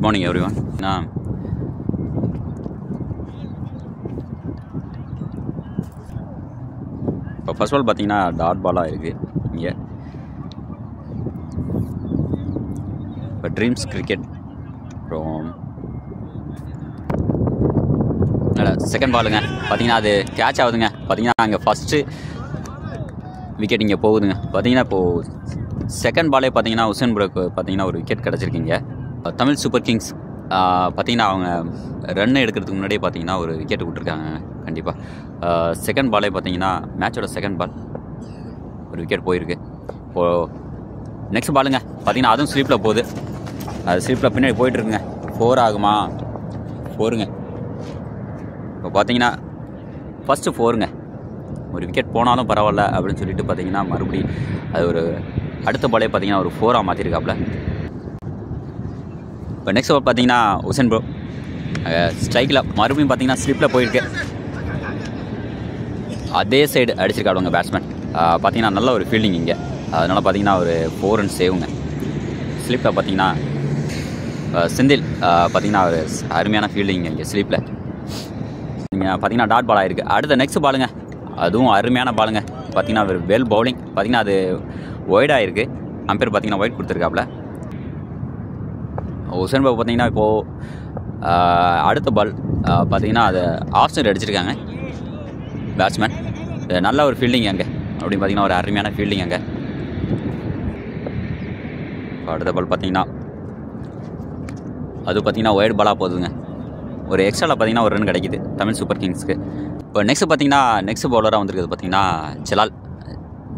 Morning everyone. இப்போ first ball பார்த்தீங்கன்னா dot பாலாக இருக்குது இங்கே. இப்போ ட்ரீம்ஸ் கிரிக்கெட் அப்புறம் செகண்ட் பாலுங்க பார்த்தீங்கன்னா அது கேட்ச் ஆகுதுங்க. பார்த்தீங்கன்னா அங்கே ஃபஸ்ட்டு விக்கெட் இங்கே போகுதுங்க. பார்த்தீங்கன்னா இப்போது செகண்ட் பாலே பார்த்தீங்கன்னா உசேன் ப்ரோக்கு பார்த்தீங்கன்னா ஒரு விக்கெட் கிடச்சிருக்கீங்க. தமிழ் சூப்பர் கிங்ஸ் பார்த்தீங்கன்னா அவங்க ரன் எடுக்கிறதுக்கு முன்னாடியே பார்த்தீங்கன்னா ஒரு விக்கெட் விட்டுருக்காங்க. கண்டிப்பாக செகண்ட் பாலே பார்த்தீங்கன்னா மேட்சோட செகண்ட் பால் ஒரு விக்கெட் போயிருக்கு. இப்போது நெக்ஸ்ட் பாலுங்க பார்த்தீங்கன்னா அதுவும் ஸ்லீப்பில் போகுது. அது ஸ்லீப்பில் பின்னாடி போயிட்டுருக்குங்க. 4 ஆகுமா? 4ங்க. இப்போ பார்த்தீங்கன்னா ஃபஸ்ட்டு 4ங்க. ஒரு விக்கெட் போனாலும் பரவாயில்ல அப்படின்னு சொல்லிட்டு பார்த்தீங்கன்னா மறுபடியும் அது ஒரு அடுத்த பாலே பார்த்தீங்கன்னா ஒரு 4ஆக மாற்றிருக்காப்புல. இப்போ நெக்ஸ்ட் பால் பார்த்தீங்கன்னா உசேன் ப்ரோ ஸ்ட்ரைக்கில் மறுபடியும் பார்த்தீங்கன்னா ஸ்லிப்பில் போயிருக்கு. அதே சைடு அடிச்சிருக்காடுவாங்க பேட்ஸ்மேன். பார்த்தீங்கன்னா நல்ல ஒரு ஃபீல்டிங் இங்கே. அதனால் பார்த்தீங்கன்னா ஒரு 4 ரன் சேவுங்க. ஸ்லிப்பில் பார்த்தீங்கன்னா செந்தில் பார்த்தீங்கன்னா ஒரு அருமையான ஃபீல்டிங் இங்கே ஸ்லீப்பில். நீங்கள் பார்த்தீங்கன்னா டாட் பால் ஆகிருக்கு. அடுத்த நெக்ஸ்ட் பாலுங்க அதுவும் அருமையான பாலுங்க. பார்த்தீங்கன்னா ஒரு வெல் பவுலிங். பார்த்தீங்கன்னா அது ஒய்டாக இருக்குது. அம்பேர் பார்த்தீங்கன்னா ஒயிட் கொடுத்துருக்காப்புல. உசேன் ப்ரோ பார்த்தீங்கன்னா இப்போது அடுத்த பால் பார்த்தீங்கன்னா அது ஆஃப் சைடு அடிச்சிருக்காங்க பேட்ஸ்மேன். நல்ல ஒரு ஃபீல்டிங் அங்கே அப்படின்னு பார்த்தீங்கன்னா ஒரு அருமையான ஃபீல்டிங் அங்கே. அடுத்த பால் பார்த்தீங்கன்னா அது பார்த்தீங்கன்னா ஒயிட் பாலாக போகுதுங்க. ஒரு எக்ஸ்ட்ராவில் பார்த்தீங்கன்னா ஒரு ரன் கிடைக்கிது தமிழ் சூப்பர் கிங்ஸ்க்கு. இப்போ நெக்ஸ்ட் பார்த்தீங்கன்னா நெக்ஸ்ட் பவுலராக வந்திருக்குது பார்த்தீங்கன்னா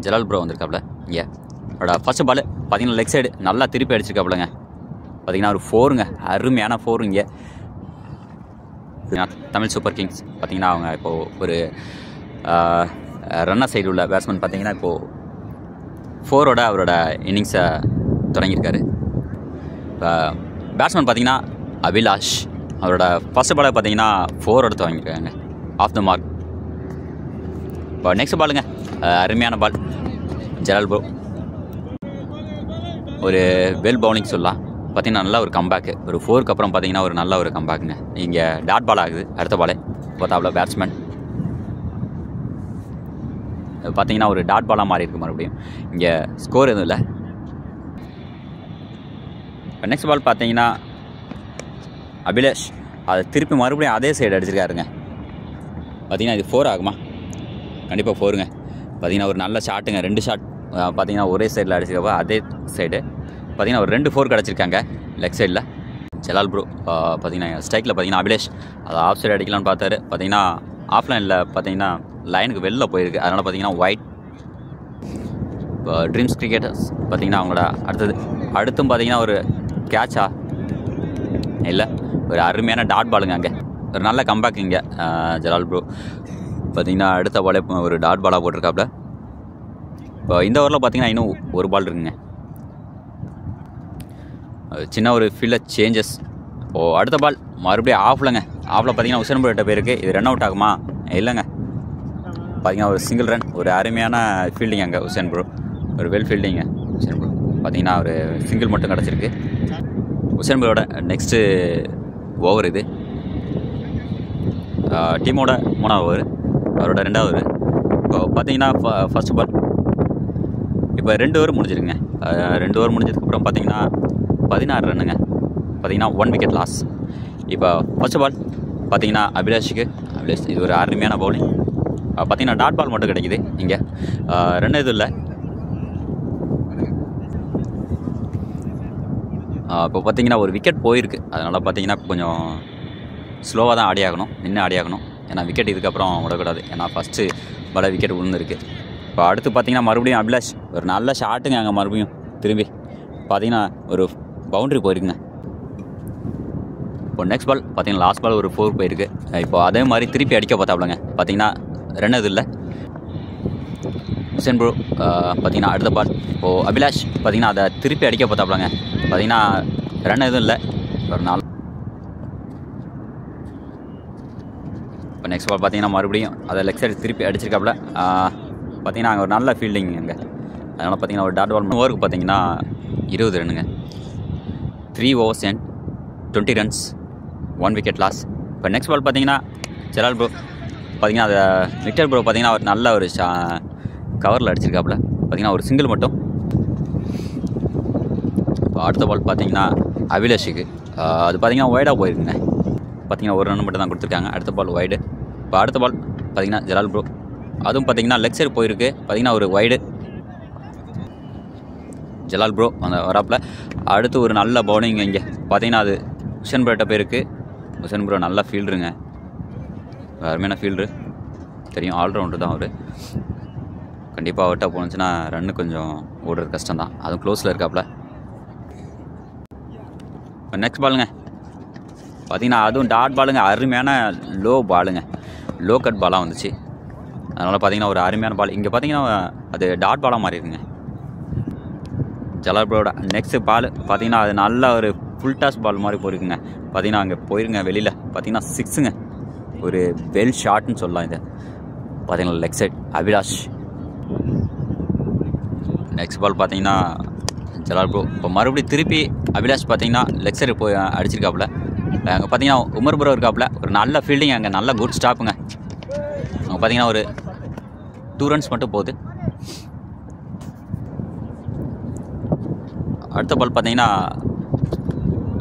ஜலால் ப்ரோ வந்திருக்காப்புல இங்கே. அவரோட ஃபஸ்ட்டு பால் பார்த்தீங்கன்னா லெக் சைடு நல்லா திருப்பி அடிச்சிருக்காப்புலங்க. பார்த்தீங்கன்னா ஒரு 4ங்க. அருமையான 4 இங்கே. தமிழ் சூப்பர் கிங்ஸ் பார்த்தீங்கன்னா அவங்க இப்போது ஒரு ரன்னர் சைடு உள்ள பேட்ஸ்மேன் பார்த்தீங்கன்னா இப்போது 4ஓட அவரோட இன்னிங்ஸை தொடங்கியிருக்காரு. இப்போ பேட்ஸ்மேன் பார்த்தீங்கன்னா அபிலாஷ் அவரோட ஃபஸ்ட்டு பாலை பார்த்தீங்கன்னா 4ஓட துவங்கியிருக்காங்க ஆஃப் த மார்க். இப்போ நெக்ஸ்ட் பாலுங்க அருமையான பால் ஜலால் ப்ரோ ஒரு வெல் பவுலிங் சொல்லலாம். பார்த்தீங்கன்னா நல்ல ஒரு கம்பேக்கு. ஒரு 4க்கு அப்புறம் பார்த்தீங்கன்னா ஒரு நல்ல ஒரு கம்பேக்குங்க. இங்கே டாட் பால் ஆகுது. அடுத்த பாலே பார்த்தாப்புல பேட்ஸ்மேன் பார்த்தீங்கன்னா ஒரு டாட் பாலாக மாறி இருக்கு. மறுபடியும் இங்கே ஸ்கோர் எதுவும் இல்லை. நெக்ஸ்ட் பால் பார்த்தீங்கன்னா அபிலாஷ் அதை திருப்பி மறுபடியும் அதே சைடு அடிச்சிருக்காருங்க. பார்த்தீங்கன்னா இது 4 ஆகுமா? கண்டிப்பாக 4ங்க. பார்த்தீங்கன்னா ஒரு நல்ல ஷாட்டுங்க. 2 ஷாட் பார்த்தீங்கன்னா ஒரே சைடில் அடிச்சிருக்கப்போ அதே சைடு பார்த்தீங்கன்னா ஒரு 2 4 கிடச்சிருக்காங்க லெக் சைடில். ஜலால் ப்ரோ பார்த்தீங்கன்னா ஸ்ட்ரைக்கில் பார்த்தீங்கன்னா அபிலாஷ் அதை ஆஃப் சைடு அடிக்கலான்னு பார்த்தாரு. பார்த்தீங்கன்னா ஆஃப்லைனில் பார்த்தீங்கன்னா லைனுக்கு வெளில போயிருக்கு. அதனால் பார்த்தீங்கன்னா ஒயிட். இப்போ ட்ரீம்ஸ் கிரிக்கெட்டர்ஸ் பார்த்தீங்கன்னா அவங்களோட அடுத்தும் பார்த்தீங்கன்னா ஒரு கேட்சா இல்லை ஒரு அருமையான டாட் பாலுங்க. அங்கே ஒரு நல்ல கம்பேக் இங்கே ஜலால் ப்ரோ பார்த்தீங்கன்னா அடுத்த பாலே ஒரு டாட் பாலாக போட்டிருக்காப்புல. இப்போ இந்த ஓவரில் பார்த்தீங்கன்னா இன்னும் ஒரு பால் இருக்குங்க. சின்ன ஒரு ஃபீல்டில் சேஞ்சஸ். இப்போது அடுத்த பால் மறுபடியும் ஆஃப்லங்க. ஆஃபில் பார்த்தீங்கன்னா உசேன் ப்ரோ கிட்ட போயிருக்கு. இது ரன் அவுட் ஆகுமா? இல்லைங்க. பார்த்தீங்கன்னா ஒரு சிங்கிள் ரன். ஒரு அருமையான ஃபீல்டிங் அங்கே உசேன் ப்ரோ ஒரு வெல் ஃபீல்டிங்க உசேன் ப்ரோ. பார்த்தீங்கன்னா ஒரு சிங்கிள் மட்டும் கிடச்சிருக்கு. உசேன் ப்ரோட நெக்ஸ்ட்டு ஓவர் இது. டீமோட 3ஆவது ஓவர், அவரோட 2வது ஓவர். இப்போ பார்த்தீங்கன்னா ஃபஸ்ட்டு பால் இப்போ 2 ஓவர் முடிஞ்சிருங்க. 2 ஓவர் முடிஞ்சதுக்கப்புறம் பார்த்தீங்கன்னா 16 ரன்னுங்க. பார்த்தீங்கன்னா 1 விக்கெட் லாஸ். இப்போ ஃபஸ்ட்டு பால் பார்த்தீங்கன்னா அபிலாஷ் இது ஒரு அருமையான பவுலிங். பார்த்தீங்கன்னா டாட் பால் மட்டும் கிடைக்குது இங்கே. ரன் எதுவும் இல்லை. இப்போ பார்த்தீங்கன்னா ஒரு விக்கெட் போயிருக்கு. அதனால் பார்த்தீங்கன்னா கொஞ்சம் ஸ்லோவாக தான் ஆடி ஆகணும். நின்று ஆடி ஆகணும். ஏன்னா விக்கெட் இதுக்கப்புறம் விடக்கூடாது. ஏன்னா ஃபஸ்ட்டு பால் விக்கெட் விழுந்துருக்கு. இப்போ அடுத்து பார்த்தீங்கன்னா மறுபடியும் அபிலாஷ் ஒரு நல்ல ஷாட்டுங்க. அங்கே மறுபடியும் திரும்பி பார்த்தீங்கன்னா ஒரு பவுண்ட்ரி போயிருக்குங்க. இப்போ நெக்ஸ்ட் பால் பார்த்தீங்கன்னா லாஸ்ட் பால் ஒரு 4 போயிருக்கு. இப்போ அதே மாதிரி திருப்பி அடிக்க பார்த்தாப்லங்க. பார்த்தீங்கன்னா ரன் எதுவும் இல்லை. உசேன் ப்ரோ பார்த்தீங்கன்னா அடுத்த பால் இப்போது அபிலாஷ் பார்த்தீங்கன்னா அதை திருப்பி அடிக்க பார்த்தாப்லங்க. பார்த்தீங்கன்னா ரன் எதுவும் இல்லை. ஒரு 4. இப்போ நெக்ஸ்ட் பால் பார்த்தீங்கன்னா மறுபடியும் அதை லெக் சைடு திருப்பி அடிச்சிருக்காப்புல. பார்த்தீங்கன்னா அங்கே ஒரு நல்ல ஃபீல்டிங் அங்கே. அதனால் பார்த்தீங்கன்னா ஒரு டாட் பால் ஓவருக்கு பார்த்தீங்கன்னா 20 ரன்னுங்க. 3 overs and 20 runs 1 wicket loss. இப்போ நெக்ஸ்ட் பால் பார்த்தீங்கன்னா ஜெரால்ட் ப்ரோ பார்த்தீங்கன்னா அதை விக்டர் ப்ரோ பார்த்தீங்கன்னா ஒரு நல்ல ஒரு கவரில் அடிச்சிருக்காப்புல பார்த்தீங்கன்னா ஒரு சிங்கிள் மட்டும். இப்போ அடுத்த பால் பார்த்தீங்கன்னா அபிலாஷுக்கு அது பார்த்தீங்கன்னா ஒய்டாக போயிருக்குங்க. பார்த்தீங்கன்னா ஒரு ரன் மட்டும் தான் கொடுத்துருக்காங்க. அடுத்த பால் ஒய்டு. இப்போ அடுத்த பால் பார்த்தீங்கன்னா ஜெரால்ட் ப்ரோ அதுவும் பார்த்தீங்கன்னா லெக் சைடு போயிருக்கு. பார்த்தீங்கன்னா ஒரு ஒய்டு. ஜெரால்ட் ப்ரோ அந்த வராப்பில் அடுத்து ஒரு நல்ல பவுலிங் இங்கே பார்த்தீங்கன்னா அது உசேன் ப்ரோட்ட போயிருக்கு. உசேன் ப்ரோ நல்ல ஃபீல்டருங்க, அருமையான ஃபீல்டரு, தெரியும் ஆல்ரவுண்டர் தான் அவர். கண்டிப்பாக அவுட்டாக போணுச்சுன்னா ரன்னு கொஞ்சம் ஓடுறது கஷ்டம் தான், அதுவும் க்ளோஸில் இருக்காப்புல. இப்போ நெக்ஸ்ட் பாலுங்க பார்த்தீங்கன்னா அதுவும் டாட் பாலுங்க, அருமையான லோ பாலுங்க, லோ கட் பாலாக வந்துச்சு. அதனால் பார்த்தீங்கன்னா ஒரு அருமையான பால். இங்கே பார்த்தீங்கன்னா அது டாட் பாலாக மாறி இருக்குங்க. ஜெரால்ட் ப்ரோட நெக்ஸ்ட் பால் பார்த்தீங்கன்னா அது நல்ல ஒரு ஃபுல் டாஸ் பால் மாதிரி போயிருக்குங்க. பார்த்தீங்கன்னா அங்கே போயிருங்க வெளியில் பார்த்தீங்கன்னா 6ங்க, ஒரு வெல் ஷாட்னு சொல்லலாம். இது பார்த்தீங்கன்னா leg side Abhilash. Next ball பார்த்தீங்கன்னா ஜெரால்ட் ப்ரோ இப்போ மறுபடியும் திருப்பி அபிலாஷ் பார்த்தீங்கன்னா லெக் சைடு போய் அடிச்சிருக்காப்புல. அங்கே பார்த்தீங்கன்னா உமர் ப்ரோ இருக்காப்புல, ஒரு நல்ல ஃபீல்டிங், அங்கே நல்ல குட் ஸ்டாப்புங்க. அங்கே பார்த்தீங்கன்னா ஒரு 2 ரன்ஸ் மட்டும் போகுது. அடுத்த பால் பார்த்தீங்கன்னா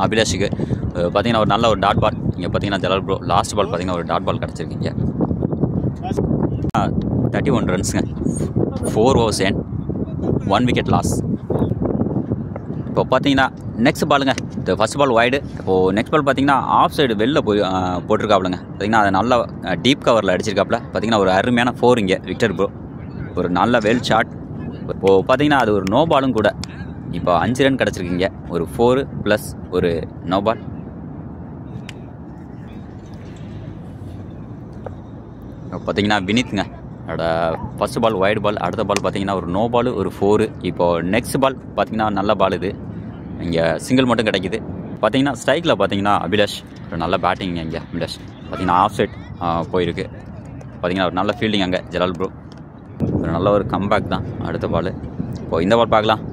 அபிலாஷுக்கு பார்த்தீங்கன்னா ஒரு நல்ல ஒரு டாட் பால். இங்கே பார்த்தீங்கன்னா ஜெரால்ட் ப்ரோ லாஸ்ட் பால் பார்த்தீங்கன்னா ஒரு டாட் பால் கிடச்சிருக்கீங்க. 31 ரன்ஸுங்க, 4 overs and 1 விக்கெட் லாஸ். இப்போ பார்த்தீங்கன்னா நெக்ஸ்ட் பாலுங்க, இந்த ஃபஸ்ட் பால் வைடு. இப்போது நெக்ஸ்ட் பால் பார்த்தீங்கன்னா ஆஃப் சைடு வெளில போய் போட்டிருக்காப்புலங்க. பார்த்தீங்கன்னா அது நல்லா டீப் கவரில் அடிச்சிருக்காப்புல. பார்த்தீங்கன்னா ஒரு அருமையான 4 இங்கே விக்டர் ப்ரோ, ஒரு நல்ல வெல் ஷாட். இப்போது பார்த்தீங்கன்னா அது ஒரு நோ பாலும் கூட. இப்போ 5 ரன் கிடச்சிருக்கீங்க, ஒரு 4 + ஒரு நோ பால். பார்த்தீங்கன்னா வினித்ங்க ஃபஸ்ட் பால் வைடு பால், அடுத்த பால் பார்த்தீங்கன்னா ஒரு நோ பால், ஒரு 4. இப்போது நெக்ஸ்ட் பால் பார்த்தீங்கன்னா நல்ல பால், இது இங்கே சிங்கிள் மட்டும் கிடைக்கிது. பார்த்தீங்கன்னா ஸ்ட்ரைக்கில் பார்த்தீங்கன்னா அபிலாஷ் ஒரு நல்ல பேட்டிங். இங்கே அபிலாஷ் பார்த்தீங்கன்னா ஆஃப் சைட் போயிருக்கு. பார்த்தீங்கன்னா ஒரு நல்ல ஃபீல்டிங் அங்கே ஜெரால்ட் ப்ரோ, ஒரு நல்ல ஒரு கம்பேக் தான். அடுத்த பால் இப்போது இந்த பால் பார்க்கலாம்.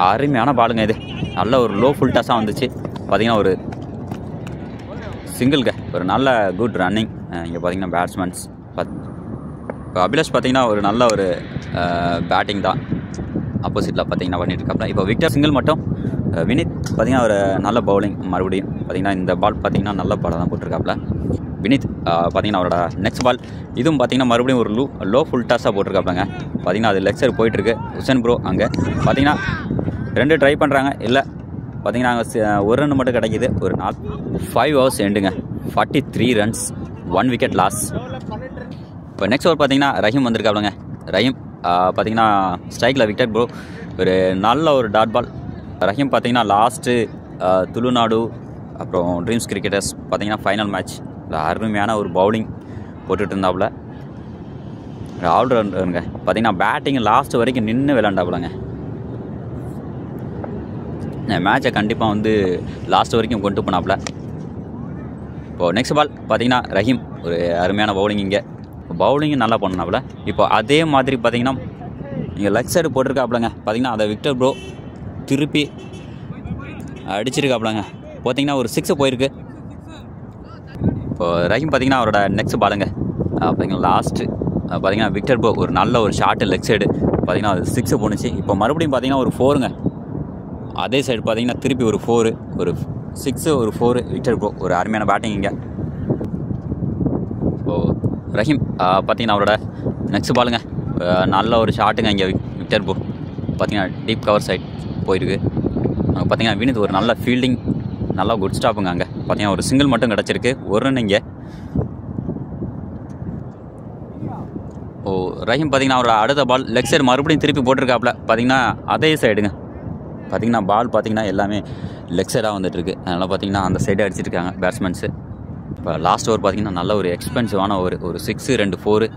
அருமையான பாலுங்க, இது நல்ல ஒரு லோ ஃபுல் டாஸாக வந்துச்சு. பார்த்தீங்கன்னா ஒரு சிங்கிள்ங்க, ஒரு நல்ல குட் ரன்னிங். இங்கே பார்த்தீங்கன்னா பேட்ஸ்மேன்ஸ் இப்போ அபிலாஷ் பார்த்தீங்கன்னா ஒரு நல்ல ஒரு பேட்டிங் தான் ஆப்போசிட்டில் பார்த்தீங்கன்னா பண்ணிட்டு இருக்காப்புல. இப்போ விக்டர் சிங்கிள் மட்டும். வினித் பார்த்தீங்கன்னா ஒரு நல்ல பவுலிங். மறுபடியும் பார்த்தீங்கன்னா இந்த பால் பார்த்தீங்கன்னா நல்ல பாலாக தான் போட்டிருக்காப்புல வினித். பார்த்தீங்கன்னா அவரோட நெக்ஸ்ட் பால் இதுவும் பார்த்தீங்கன்னா மறுபடியும் ஒரு லோ ஃபுல் டாஸாக போட்டிருக்காப்புலங்க. பார்த்தீங்கன்னா அது லெக் சைடு போயிட்டுருக்கு. உசேன் ப்ரோ அங்கே பார்த்தீங்கன்னா 2 ட்ரை பண்ணுறாங்க, இல்லை பார்த்தீங்கன்னா அங்கே ஒரு ரன் மட்டும் கிடைக்கிது. ஒரு 5 overs எண்டுங்க, 43 ரன்ஸ் 1 விக்கெட் லாஸ். இப்போ நெக்ஸ்ட் ஓவர் பார்த்தீங்கன்னா ரஹீம் வந்திருக்காப்புலங்க. ரஹீம் பார்த்தீங்கன்னா ஸ்ட்ரைக்கில் விக்டர் ப்ரோ, ஒரு நல்ல ஒரு டாட் பால். ரஹீம் பார்த்தீங்கன்னா லாஸ்ட்டு துளுநாடு அப்புறம் ட்ரீம்ஸ் கிரிக்கெட்டர்ஸ் பார்த்தீங்கன்னா ஃபைனல் மேட்ச் அருமையான ஒரு பவுலிங் போட்டுட்டு இருந்தாப்புல. ஆல்ரவுண்டருங்க பார்த்தீங்கன்னா பேட்டிங் லாஸ்ட் வரைக்கும் நின்று விளையாண்டாப்புலங்க. மேட்சை கண்டிப்பாக வந்து லாஸ்ட் வரைக்கும் கொண்டு போனாப்புல. இப்போது நெக்ஸ்ட் பால் பார்த்தீங்கன்னா ரஹீம் ஒரு அருமையான பவுலிங். இங்கே பவுலிங்கும் நல்லா பண்ணாப்புல. இப்போ அதே மாதிரி பார்த்தீங்கன்னா இங்கே லெக் சைடு போட்டிருக்காப்புலங்க. பார்த்தீங்கன்னா அதை விக்டர் ப்ரோ திருப்பி அடிச்சிருக்காப்புலங்க. பார்த்தீங்கன்னா ஒரு 6 போயிருக்கு. இப்போது ரஹீம் பார்த்தீங்கன்னா அவரோட நெக்ஸ்ட் பாலுங்க பார்த்தீங்கன்னா லாஸ்ட்டு பார்த்தீங்கன்னா விக்டர் ப்ரோ ஒரு நல்ல ஒரு ஷார்ட்டு லெக் சைடு பார்த்தீங்கன்னா அது 6 போணுச்சு. இப்போ மறுபடியும் பார்த்தீங்கன்னா ஒரு 4ங்க. அதே சைடு பார்த்தீங்கன்னா திருப்பி ஒரு 4, ஒரு 6, ஒரு 4 விக்டர் ப்ரோ, ஒரு அருமையான பேட்டிங் இங்கே. இப்போது ரஹீம் பார்த்தீங்கன்னா அவரோட நெக்ஸ்ட் பாலுங்க நல்ல ஒரு ஷாட்டுங்க. இங்கே விக்டர் ப்ரோ பார்த்தீங்கன்னா டீப் கவர் சைட் போயிருக்கு. அங்கே பார்த்தீங்கன்னா வினித் ஒரு நல்ல ஃபீல்டிங், நல்லா குட் ஸ்டாப்புங்க. அங்கே பார்த்தீங்கன்னா ஒரு சிங்கிள் மட்டும் கிடச்சிருக்கு, ஒரு ரன் இங்கே. ரஹீம் பார்த்தீங்கன்னா அவரோட அடுத்த பால் லெக் சைடு மறுபடியும் திருப்பி போட்டிருக்காப்புல. பார்த்தீங்கன்னா அதே சைடுங்க, பார்த்தீங்கன்னா பால் பார்த்தீங்கன்னா எல்லாமே லெக் சைடாக வந்துட்டுருக்கு. அதனால் பார்த்தீங்கன்னா அந்த சைடு அடிச்சிருக்காங்க பேட்ஸ்மேன்ஸு. இப்போ லாஸ்ட் ஓவர் பார்த்தீங்கன்னா நல்ல ஒரு எக்ஸ்பென்சிவான ஒரு 6, 2, 4.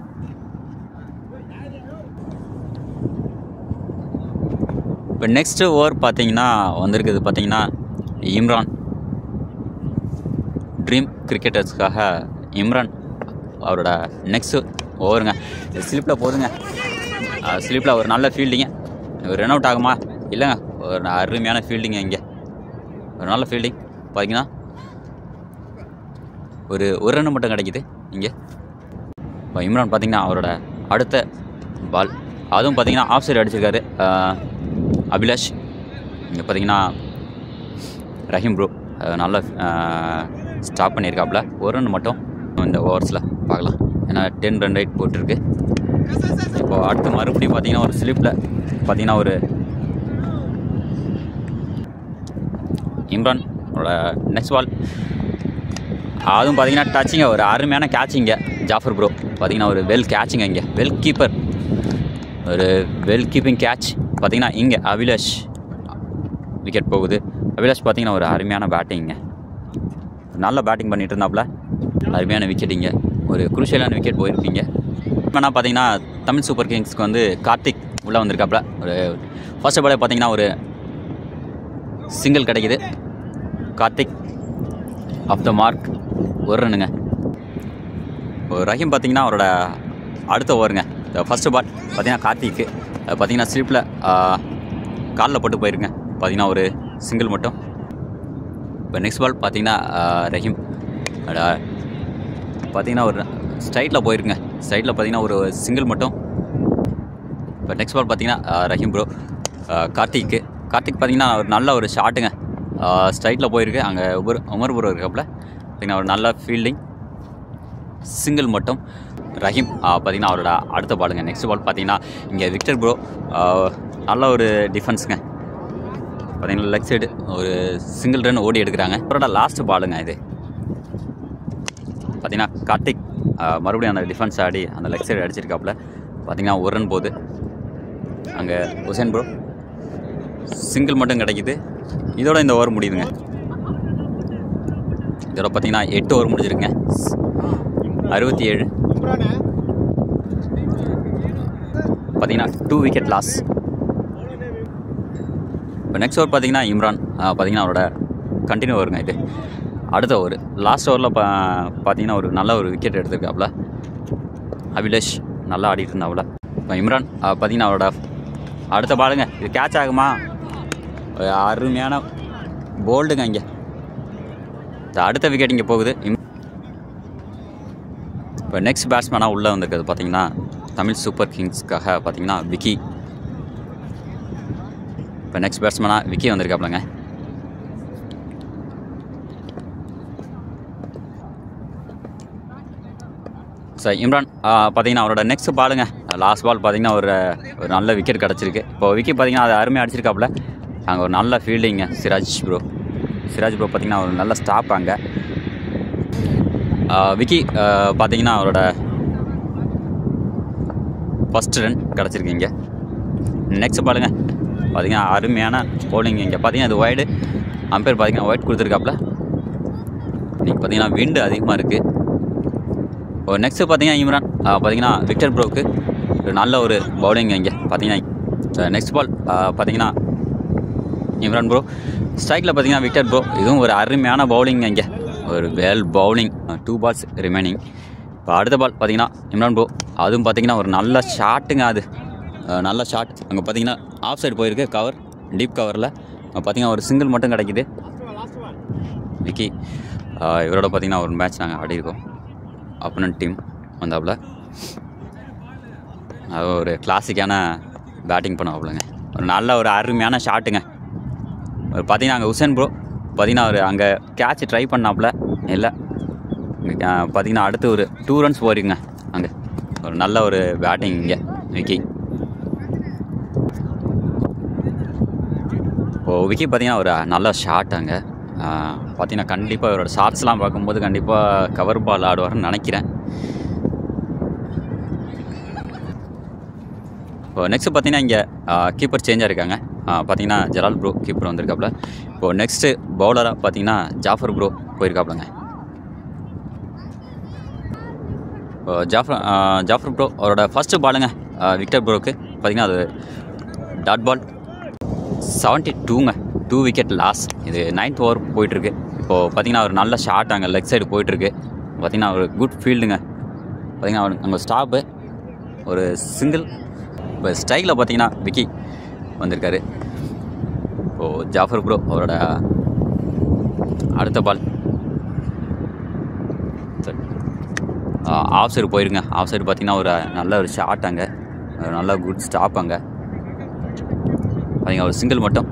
இப்போ நெக்ஸ்ட்டு ஓவர் பார்த்தீங்கன்னா வந்திருக்குது. பார்த்தீங்கன்னா இம்ரான் ட்ரீம் கிரிக்கெட்டர்ஸ்க்காக இம்ரான் அவரோட நெக்ஸ்ட்டு ஓவருங்க. ஸ்லிப்பில் போதுங்க, ஸ்லிப்பில் ஒரு நல்ல ஃபீல்டிங்க. ஒரு ரன் அவுட் ஆகுமா? இல்லைங்க, ஒரு அருமையான ஃபீல்டிங்க. இங்கே ஒரு நல்ல ஃபீல்டிங் பார்த்தீங்கன்னா ஒரு ரன் மட்டும் கிடைக்குது இங்கே. இப்போ இம்ரான் பார்த்தீங்கன்னா அவரோட அடுத்த பால் அதுவும் பார்த்தீங்கன்னா ஆஃப் சைடு அடிச்சிருக்காரு அபிலாஷ். இங்கே பார்த்தீங்கன்னா ரஹீம் ப்ரோ நல்லா ஸ்டாப் பண்ணியிருக்காப்புல. ஒரு ரன் மட்டும் இந்த ஓவர்ஸில் பார்க்கலாம். ஏன்னா 10 ரன் ரைட் போட்டிருக்கு. இப்போது அடுத்து மறுபடியும் பார்த்தீங்கன்னா ஒரு ஸ்லிப்பில் பார்த்தீங்கன்னா ஒரு இம்ரான் நெக்ஸ்ட் பால் அதுவும் பார்த்தீங்கன்னா டச்சிங்க ஒரு அருமையான கேட்சிங்க ஜாஃபர் ப்ரோ பார்த்தீங்கன்னா ஒரு வெல் கேட்சிங்க. இங்கே வெல் கீப்பர் ஒரு வெல் கீப்பிங் கேட்ச் பார்த்தீங்கன்னா இங்கே அபிலாஷ் விக்கெட் போகுது. அபிலாஷ் பார்த்தீங்கன்னா ஒரு அருமையான பேட்டிங்க, நல்ல பேட்டிங் பண்ணிட்டு இருந்தாப்புல. அருமையான விக்கெட் இங்கே ஒரு குருஷியலான விக்கெட் போயிருக்கீங்க. ஆனால் பார்த்தீங்கன்னா தமிழ் சூப்பர் கிங்ஸ்க்கு வந்து கார்த்திக் உள்ளே வந்திருக்காப்புல. ஒரு ஃபர்ஸ்ட் பாலே பார்த்தீங்கன்னா ஒரு சிங்கிள் கிடைக்குது. கார்த்திக் ஆஃப் த மார்க் ஒரு ரன்னுங்க. ரஹீம் பார்த்தீங்கன்னா அவரோட அடுத்த ஓவருங்க. ஃபஸ்ட்டு பால் பார்த்தீங்கன்னா கார்த்திக்கு பார்த்தீங்கன்னா ஸ்லிப்பில் காலில் போட்டு போயிருங்க. பார்த்தீங்கன்னா ஒரு சிங்கிள் மட்டும். இப்போ நெக்ஸ்ட் பால் பார்த்தீங்கன்னா ரஹீம் பார்த்தீங்கன்னா ஒரு ஸ்ட்ரைட்டில் போயிருங்க. ஸ்ட்ரைட்டில் பார்த்தீங்கன்னா ஒரு சிங்கிள் மட்டும். இப்போ நெக்ஸ்ட் பால் பார்த்தீங்கன்னா ரஹீம் ப்ரோ கார்த்திக் பார்த்தீங்கன்னா ஒரு நல்ல ஒரு ஷாட்டுங்க. ஸ்ட்ரைட்டில் போயிருக்கு. அங்கே உமர் ப்ரோ இருக்காப்புல. பார்த்தீங்கன்னா ஒரு நல்ல ஃபீல்டிங் சிங்கிள் மட்டும். ரஹீம் பார்த்தீங்கன்னா அவரோட அடுத்த பாலுங்க. நெக்ஸ்ட் பால் பார்த்தீங்கன்னா இங்கே விக்டர் ப்ரோ நல்ல ஒரு டிஃபென்ஸுங்க. பார்த்தீங்கன்னா லெக் சைடு ஒரு சிங்கிள் ரன் ஓடி எடுக்கிறாங்க. அவரோட லாஸ்ட் பாலுங்க இது. பார்த்தீங்கன்னா கார்த்திக் மறுபடியும் அந்த டிஃபென்ஸ் ஆடி அந்த லெக் சைடு அடிச்சிருக்காப்புல. பார்த்தீங்கன்னா ஒரு ரன் போகுது. அங்கே ஹுசேன் ப்ரோ சிங்கிள் மட்டும் கிடைக்குது. இதோட இந்த ஓவர் முடியுதுங்க. இதோட பார்த்தீங்கன்னா 8 ஓவர் முடிஞ்சிருக்குங்க. 67 பார்த்தீங்கன்னா 2 விக்கெட் லாஸ். இப்போ நெக்ஸ்ட் ஓவர் பார்த்தீங்கன்னா இம்ரான் பார்த்தீங்கன்னா அவரோட கண்டினியூ வருங்க. இது அடுத்த ஓவர் லாஸ்ட் ஓவரில் பார்த்தீங்கன்னா ஒரு நல்ல ஒரு விக்கெட் எடுத்திருக்காப்புல. அபிலாஷ் நல்லா ஆடிட்டு இருந்தாப்புல. இப்போ இம்ரான் பார்த்தீங்கன்னா அவரோட அடுத்த பாலுங்க. இது கேட்ச் ஆகுமா? அருமையான போல்டுங்க. இங்கே அடுத்த விக்கெட் இங்கே போகுது. இப்போ நெக்ஸ்ட் பேட்ஸ்மேனாக உள்ளே வந்திருக்கிறது பார்த்தீங்கன்னா தமிழ் சூப்பர் கிங்ஸ்க்காக பார்த்தீங்கன்னா விக்கி. இப்போ நெக்ஸ்ட் பேட்ஸ்மேனாக விக்கி வந்திருக்காப்புலங்க. சார் இம்ரான் பார்த்தீங்கன்னா அவரோட நெக்ஸ்ட் பாலுங்க. லாஸ்ட் பால் பார்த்தீங்கன்னா ஒரு நல்ல விக்கெட் கிடச்சிருக்கு. இப்போ விக்கி பார்த்தீங்கன்னா அது அருமையாக அடிச்சிருக்காப்புல. அங்கே ஒரு நல்ல ஃபீல்டிங்க சிராஜ் ப்ரோ பார்த்தீங்கன்னா ஒரு நல்ல ஸ்டாப். அங்கே விக்கி பார்த்தீங்கன்னா அவரோட ஃபஸ்ட் ரன் கிடச்சிருக்கீங்க. நெக்ஸ்ட் பாலுங்க பார்த்தீங்கன்னா அருமையான பவுலிங். இங்கே பார்த்தீங்கன்னா இது ஒய்டு. அம்பையர் பார்த்தீங்கன்னா ஒயிட் கொடுத்துருக்காப்புல. இன்றைக்கி பார்த்தீங்கன்னா விண்டு அதிகமாக இருக்குது. இப்போ நெக்ஸ்ட்டு பார்த்தீங்கன்னா இம்ரான் பார்த்தீங்கன்னா விக்டர் ப்ரோவுக்கு ஒரு நல்ல ஒரு பவுலிங். இங்கே பார்த்தீங்கன்னா நெக்ஸ்ட் பால் பார்த்தீங்கன்னா இம்ரான் ப்ரோ ஸ்ட்ரைக்கில் பார்த்தீங்கன்னா விக்டர் ப்ரோ. இதுவும் ஒரு அருமையான பவுலிங். இங்கே ஒரு வெல் பவுலிங். 2 balls remaining. இப்போ அடுத்த பால் பார்த்தீங்கன்னா இம்ரான் ப்ரோ அதுவும் பார்த்தீங்கன்னா ஒரு நல்ல ஷாட்டுங்க. அது நல்ல ஷாட். அங்கே பார்த்தீங்கன்னா ஆஃப் சைடு போயிருக்கு. கவர் டீப் கவரில் பார்த்தீங்கன்னா ஒரு சிங்கிள் மட்டும் கிடைக்கிது. விக்கி இவரோட பார்த்தீங்கன்னா ஒரு மேட்ச் நாங்கள் ஆடிருக்கோம். Opponent team வந்தாப்புல. அது ஒரு கிளாசிக்கான பேட்டிங் பண்ணுவாப்புலங்க. ஒரு நல்ல ஒரு அருமையான ஷாட்டுங்க. ஒரு பார்த்தீங்கன்னா அங்கே ஹுசேன் ப்ரோ பார்த்தீங்கன்னா அவர் அங்கே கேட்ச் ட்ரை பண்ணாப்புல இல்லை. பார்த்தீங்கன்னா அடுத்து ஒரு 2 runs போயிருக்குங்க. அங்கே ஒரு நல்ல ஒரு பேட்டிங் இங்கே விக்கி. இப்போது விக்கி பார்த்தீங்கன்னா ஒரு நல்ல ஷாட். அங்கே பார்த்தீங்கன்னா கண்டிப்பாக இவரோட ஷார்ட்ஸ்லாம் பார்க்கும்போது கண்டிப்பாக கவர் பால் ஆடுவார்னு நினைக்கிறேன். இப்போ நெக்ஸ்ட்டு பார்த்தீங்கன்னா இங்கே கீப்பர் சேஞ்சாக இருக்காங்க. பார்த்தீங்கன்னா ஜலால் ப்ரோ கீப்பர் வந்திருக்காப்புல. இப்போது நெக்ஸ்ட்டு பவுலராக பார்த்தீங்கன்னா ஜாஃபர் ப்ரோ போயிருக்காப்புலங்க. இப்போ ஜாஃபர் ப்ரோ அவரோட ஃபஸ்ட்டு பாலுங்க விக்டர் ப்ரோவுக்கு பார்த்தீங்கன்னா அது டாட் பால் 72ங்க. 2 விக்கெட் லாஸ். இது 9th ஓவர் போயிட்டுருக்கு. இப்போது பார்த்தீங்கன்னா ஒரு நல்ல ஷாட் அங்கே லெக் சைடு போயிட்டுருக்கு. பார்த்தீங்கன்னா ஒரு குட் ஃபீல்டுங்க. பார்த்தீங்கன்னா அங்கே ஸ்டாப்பு ஒரு சிங்கிள். இப்போ ஸ்ட்ரைக்கில் பார்த்தீங்கன்னா விக்கி வந்திருக்காரு. இப்போது ஜாஃபர் ப்ரோ அவரோட அடுத்த பால் ஆஃப் சைடு போயிருங்க. ஆஃப் சைடு பார்த்தீங்கன்னா ஒரு நல்ல ஒரு ஷாட் அங்கே, நல்ல குட் ஸ்டாப் அங்கே பார்த்தீங்கன்னா ஒரு சிங்கிள் மட்டும்.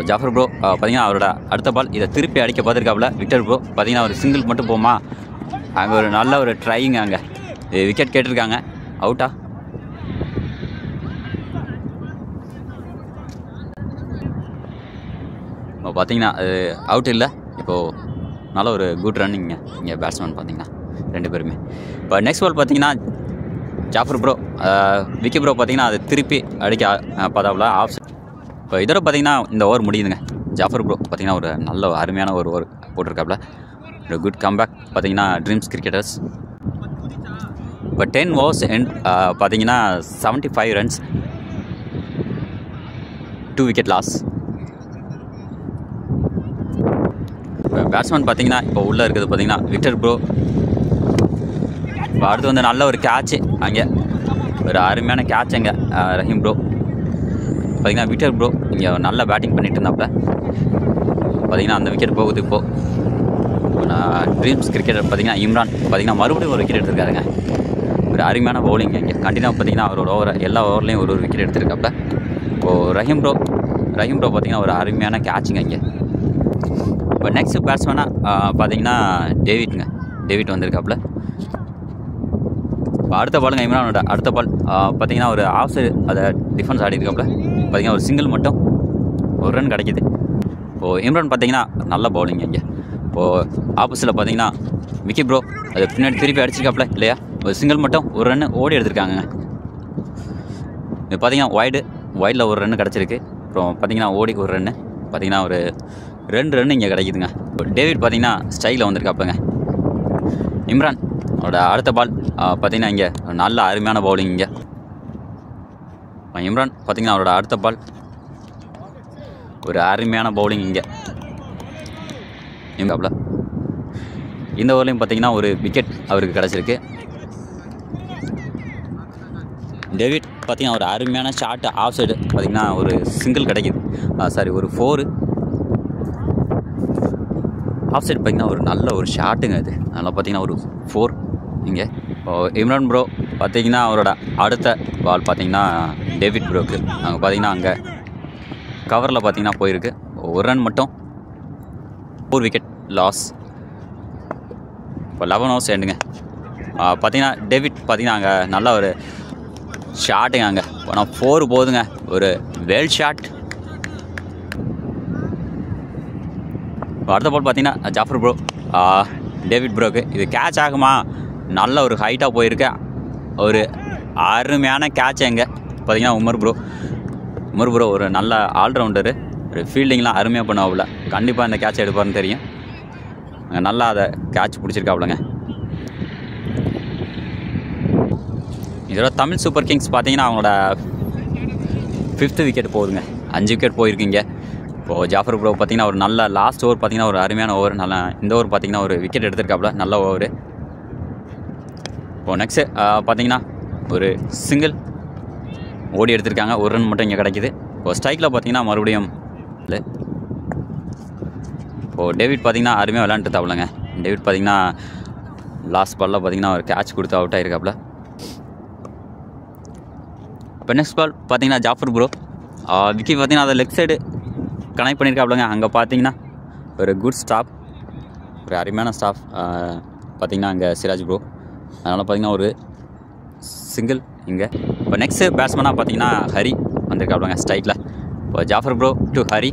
ஜாஃபர் ப்ரோ பார்த்தீங்கன்னா அவரோட அடுத்த பால் இதை திருப்பி அடிக்க பார்த்துருக்காப்புல விக்டர் ப்ரோ. பார்த்தீங்கன்னா ஒரு சிங்கிள் மட்டும் போமா, அங்கே ஒரு நல்ல ஒரு ட்ரைங்க, அங்கே விக்கெட் கேட்டிருக்காங்க. அவுட்டா? இப்போ பார்த்தீங்கன்னா அது அவுட் இல்லை. இப்போது நல்ல ஒரு குட் ரன்னிங்க இங்கே பேட்ஸ்மேன் பார்த்தீங்கன்னா 2 பேருமே. இப்போ நெக்ஸ்ட் பால் பார்த்தீங்கன்னா ஜாஃபர் ப்ரோ விக்கி ப்ரோ பார்த்தீங்கன்னா அது திருப்பி அடிக்க பார்த்தாப்புல ஆஃப். இப்போ இதோட பார்த்தீங்கன்னா இந்த ஓவர் முடியுதுங்க. ஜாஃபர் ப்ரோ பார்த்தீங்கன்னா ஒரு நல்ல அருமையான ஒரு ஓவர் போட்டிருக்காப்புல. ஒரு குட் கம்பேக் பார்த்தீங்கன்னா ட்ரீம்ஸ் கிரிக்கெட்டர்ஸ். இப்போ 10 overs எண்ட் பார்த்தீங்கன்னா 75 runs, 2 wicket loss. இப்போ பேட்ஸ்மேன் பார்த்தீங்கன்னா இப்போ உள்ளே இருக்குது பார்த்தீங்கன்னா விக்டர் ப்ரோ. இப்போ அடுத்து வந்து நல்ல ஒரு கேட்சு, அங்கே ஒரு அருமையான கேட்ச் அங்கே ரஹீம் ப்ரோ. பார்த்தீங்கன்னா விக்டர் ப்ரோ இங்கே நல்ல பேட்டிங் பண்ணிட்டு இருந்தாப்புல. பார்த்தீங்கன்னா அந்த விக்கெட் போகுது. இப்போது ட்ரீம்ஸ் கிரிக்கெட்டர் பார்த்தீங்கன்னா இம்ரான் பார்த்தீங்கன்னா மறுபடியும் ஒரு விக்கெட் எடுத்திருக்காருங்க. ஒரு அருமையான பவுலிங் இங்கே கண்டினியூ பார்த்தீங்கன்னா அவரோட ஓவர் எல்லா ஓவர்லேயும் ஒரு விக்கெட் எடுத்திருக்காப்புல. இப்போது ரஹீம் ப்ரோ பார்த்தீங்கன்னா ஒரு அருமையான கேட்சுங்க இங்கே. இப்போ நெக்ஸ்ட் பேட்ஸ்மேனாக பார்த்தீங்கன்னா டேவிட் வந்திருக்காப்புல. இப்போ அடுத்த பாலுங்க இம்ரானோட அடுத்த பால் பார்த்தீங்கன்னா ஒரு ஆஃப் சைடு அதை டிஃபென்ஸ் ஆடி இருக்காப்புல. பார்த்தீங்கன்னா ஒரு சிங்கிள் மட்டும், ஒரு ரன் கிடைக்கிது. இப்போது இம்ரான் பார்த்தீங்கன்னா நல்ல பவுலிங் இங்கே. இப்போது ஆப்போசிட்டில் பார்த்தீங்கன்னா விக்கி ப்ரோ அது பின்னாடி திருப்பி அடிச்சிருக்காப்புல இல்லையா, ஒரு சிங்கிள் மட்டும் ஒரு ரன்னு ஓடி எடுத்திருக்காங்க. இப்போ பார்த்தீங்கன்னா வைடில் ஒரு ரன்னு கிடச்சிருக்கு. அப்புறம் பார்த்தீங்கன்னா ஓடி ஒரு ரன்னு, பார்த்தீங்கன்னா ஒரு 2 ரன் இங்கே கிடைக்குதுங்க. இப்போ டேவிட் பார்த்தீங்கன்னா ஸ்டைலில் வந்திருக்காப்புலங்க. இம்ரான் அவரோட அடுத்த பால் பார்த்தீங்கன்னா இங்கே நல்ல அருமையான பவுலிங் இங்கே. இம்ரான் பார்த்தீங்கன்னா அவரோட அடுத்த பால் ஒரு அருமையான பவுலிங் இங்கே இம்ராப்ல. இந்த ஓவர்லையும் பார்த்தீங்கன்னா ஒரு விக்கெட் அவருக்கு கிடச்சிருக்கு. டேவிட் பார்த்தீங்கன்னா ஒரு அருமையான ஷாட் ஆஃப் சைடு பார்த்தீங்கன்னா ஒரு சிங்கிள் கிடைக்கிது, ஒரு 4 ஆஃப் சைடு பார்த்தீங்கன்னா ஒரு நல்ல ஒரு ஷாட்டுங்க. அது அதனால் பார்த்தீங்கன்னா ஒரு 4 இங்கே. இம்ரான் ப்ரோ பார்த்தீங்கன்னா அவரோட அடுத்த பால் பார்த்தீங்கன்னா டேவிட் ப்ரோக்கு அங்கே பார்த்தீங்கன்னா அங்கே கவரில் பார்த்தீங்கன்னா போயிருக்கு. ஒரு ரன் மட்டும், 4 விக்கெட் லாஸ். இப்போ 11 overs எண்டுங்க. பார்த்தீங்கன்னா டேவிட் பார்த்தீங்கன்னா அங்கே நல்ல ஒரு ஷாட்டுங்க அங்கே. ஆனால் 4 போகுதுங்க, ஒரு வெல் ஷாட். அடுத்த பால் பார்த்தீங்கன்னா ஜாஃபர் ப்ரோ டேவிட் ப்ரோக்கு இது கேட்ச் ஆகுமா, நல்ல ஒரு ஹைட்டாக போயிருக்கு, ஒரு அருமையான கேட்ச் எங்கே பார்த்தீங்கன்னா உமர் ப்ரோ ஒரு நல்ல ஆல்ரவுண்டரு, ஒரு ஃபீல்டிங்லாம் அருமையாக பண்ணுவாப்புல. கண்டிப்பாக இந்த கேட்ச் எடுப்பார்னு தெரியும். நல்லா அதை கேட்ச் பிடிச்சிருக்காப்புலங்க. இதோட தமிழ் சூப்பர் கிங்ஸ் பார்த்தீங்கன்னா அவங்களோட 5th விக்கெட் போகுதுங்க. 5 விக்கெட் போயிருக்கீங்க. இப்போது ஜாஃபர் ப்ரோ பார்த்தீங்கன்னா ஒரு நல்ல லாஸ்ட் ஓவர் பார்த்தீங்கன்னா ஒரு அருமையான ஓவர், நல்லா இந்த ஓவர் பார்த்தீங்கன்னா ஒரு விக்கெட் எடுத்திருக்காப்புல, நல்ல ஓவர். இப்போது நெக்ஸ்ட்டு பார்த்தீங்கன்னா ஒரு சிங்கிள் ஓடி எடுத்திருக்காங்க, ஒரு ரன் மட்டும் இங்கே கிடைக்கிது. இப்போது ஸ்ட்ரைக்கில் பார்த்தீங்கன்னா மறுபடியும் இல்லை. இப்போது டேவிட் பார்த்தீங்கன்னா அருமையாக விளையாண்டுட்டாப்புலங்க. டேவிட் பார்த்தீங்கன்னா லாஸ்ட் பாலில் பார்த்தீங்கன்னா ஒரு கேட்ச் கொடுத்து அவுட் ஆகிருக்காப்புல. இப்போ நெக்ஸ்ட் பால் பார்த்தீங்கன்னா ஜாஃபர் ப்ரோ விக்கி பார்த்தீங்கன்னா அதை லெஃப்ட் சைடு கனெக்ட் பண்ணியிருக்காப்புலங்க. அங்கே பார்த்தீங்கன்னா ஒரு குட் ஸ்டாப், ஒரு அருமையான ஸ்டாப் பார்த்தீங்கன்னா அங்கே சிராஜ் ப்ரோ. அதனால் பார்த்தீங்கன்னா ஒரு சிங்கிள் இங்கே. இப்போ நெக்ஸ்ட்டு பேட்ஸ்மேனாக பார்த்தீங்கன்னா ஹரி வந்திருக்காப்புலங்க ஸ்ட்ரைக்கில். இப்போ ஜாஃபர் ப்ரோ டு ஹரி,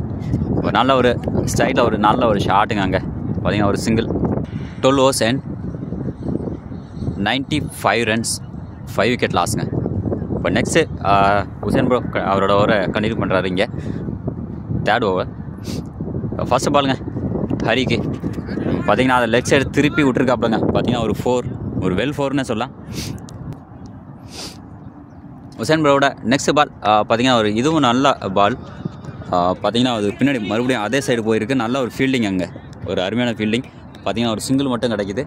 இப்போ நல்ல ஒரு ஸ்ட்ரைக்கில் ஒரு நல்ல ஒரு ஷாட்டுங்க அங்கே பார்த்தீங்கன்னா ஒரு சிங்கிள். 12 overs and 95 runs, 5 விக்கெட் லாஸுங்க. இப்போ நெக்ஸ்ட்டு உசேன் ப்ரோ அவரோட ஓவரை கண்டினியூ பண்ணுறாரு இங்கே 3rd over. ஃபஸ்ட்டு பாலுங்க ஹரிக்கு பார்த்தீங்கன்னா அதை லெக் சைடு திருப்பி விட்டுருக்காப்புலங்க. பார்த்தீங்கன்னா ஒரு 4, ஒரு வெல் 4ன்னு சொல்லலாம். உசேன் ப்ரோவோட நெக்ஸ்ட் பால் பார்த்தீங்கன்னா ஒரு இதுவும் நல்ல பால் பார்த்தீங்கன்னா அது பின்னாடி மறுபடியும் அதே சைடு போயிருக்கு. நல்ல ஒரு ஃபீல்டிங் அங்கே, ஒரு அருமையான ஃபீல்டிங். பார்த்தீங்கன்னா ஒரு சிங்கிள் மட்டும் கிடைக்கிது.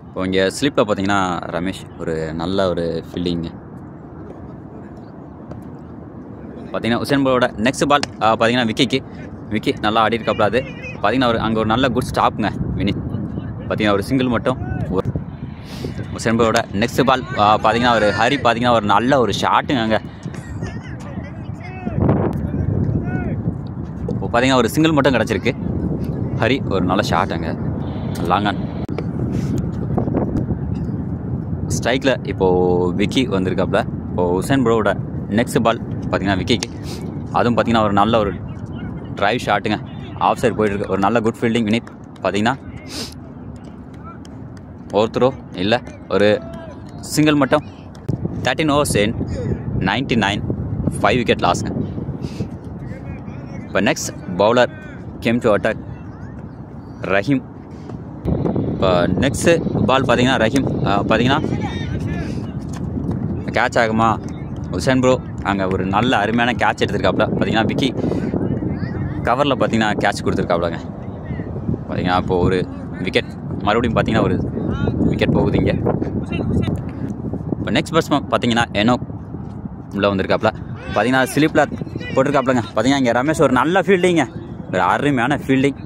இப்போ இங்கே ஸ்லிப்பில் பார்த்தீங்கன்னா ரமேஷ் ஒரு நல்ல ஒரு ஃபீல்டிங்க. பார்த்தீங்கன்னா உசேன் போலோட நெக்ஸ்ட் பால் பார்த்தீங்கன்னா விக்கி நல்லா ஆடி இருக்காப்ல. அது பார்த்தீங்கன்னா அங்கே ஒரு நல்ல குட் ஸ்டாப்புங்க வினித். பார்த்தீங்கன்னா ஒரு சிங்கிள் மட்டும். உசேன் போலோட நெக்ஸ்ட் பால் பார்த்தீங்கன்னா ஒரு ஹரி பார்த்தீங்கன்னா ஒரு நல்ல ஒரு ஷாட்டுங்க. அங்கே இப்போ பார்த்தீங்கன்னா ஒரு சிங்கிள் மட்டும் கிடச்சிருக்கு. ஹரி ஒரு நல்ல ஷாட்டுங்க லாங் ஆன். ஸ்ட்ரைக்கில் இப்போது விக்கி வந்திருக்காப்புல. இப்போது உசேன் ப்ரோவோட நெக்ஸ்ட் பால் பார்த்தீங்கன்னா விக்கிக்கு. அதுவும் பார்த்தீங்கன்னா ஒரு நல்ல ஒரு ட்ரைவ் ஷாட்டுங்க. ஆஃப் சைடு போயிட்டுருக்கு. ஒரு நல்ல குட் ஃபீல்டிங் வினித். பார்த்தீங்கன்னா ஒருத்தரோ இல்லை ஒரு சிங்கிள் மட்டும். 13 overs in 99, 5 wicket லாஸ்ங்க. இப்போ next bowler game to attack Rahim. இப்போ நெக்ஸ்ட்டு பால் பார்த்தீங்கன்னா ரஹீம் பார்த்தீங்கன்னா கேட்ச் ஆகுமா? உசேன் ப்ரோ அங்கே ஒரு நல்ல அருமையான கேட்ச் எடுத்திருக்காப்புல. பார்த்தீங்கன்னா விக்கி கவரில் பார்த்தீங்கன்னா கேட்ச் கொடுத்துருக்காப்புலங்க. பார்த்தீங்கன்னா இப்போது ஒரு விக்கெட் மறுபடியும் பார்த்தீங்கன்னா ஒரு விக்கெட் போகுது இங்கே. இப்போ நெக்ஸ்ட் பேட்ஸ்மேன் பார்த்தீங்கன்னா எனோக் உள்ளே வந்திருக்காப்புல. பார்த்தீங்கன்னா ஸ்லிப்பில் போட்டிருக்காப்புலங்க. பார்த்தீங்கன்னா இங்கே ரமேஷ் ஒரு நல்ல ஃபீல்டிங்க. ஒரு அருமையான ஃபீல்டிங்